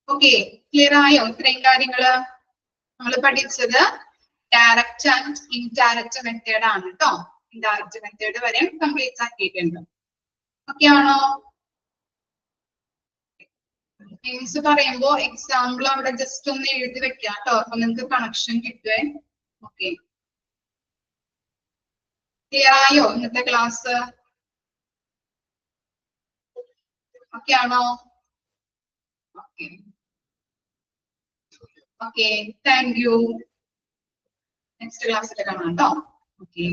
ഓക്കെ, ക്ലിയർ ആയോ? ഇത്രയും കാര്യങ്ങള് നമ്മൾ പഠിച്ചത് ഡയറക്റ്റ് ആൻഡ് ഇൻഡയറക്റ്റ് മെത്തേഡ് ആണ് കേട്ടോ. ഇൻഡയറക്റ്റ് മെത്തേഡ് വരെ കംപ്ലീറ്റ് ആക്കിയിട്ടുണ്ട്. ഓക്കെ ആണോ? മീൻസ് പറയുമ്പോ എക്സാമ്പിൾ അവിടെ ജസ്റ്റ് ഒന്ന് എഴുതി വെക്കാം കേട്ടോ. അപ്പൊ നിങ്ങൾക്ക് കണക്ഷൻ കിട്ടുവേ. ഓക്കെ, ക്ലിയർ ആയോ ഇന്നത്തെ ക്ലാസ്? ഓക്കെ ആണോ? Okay okay, thank you. Next ക്ലാസ്സിൽ കാണാം കേട്ടോ. ഓക്കെ.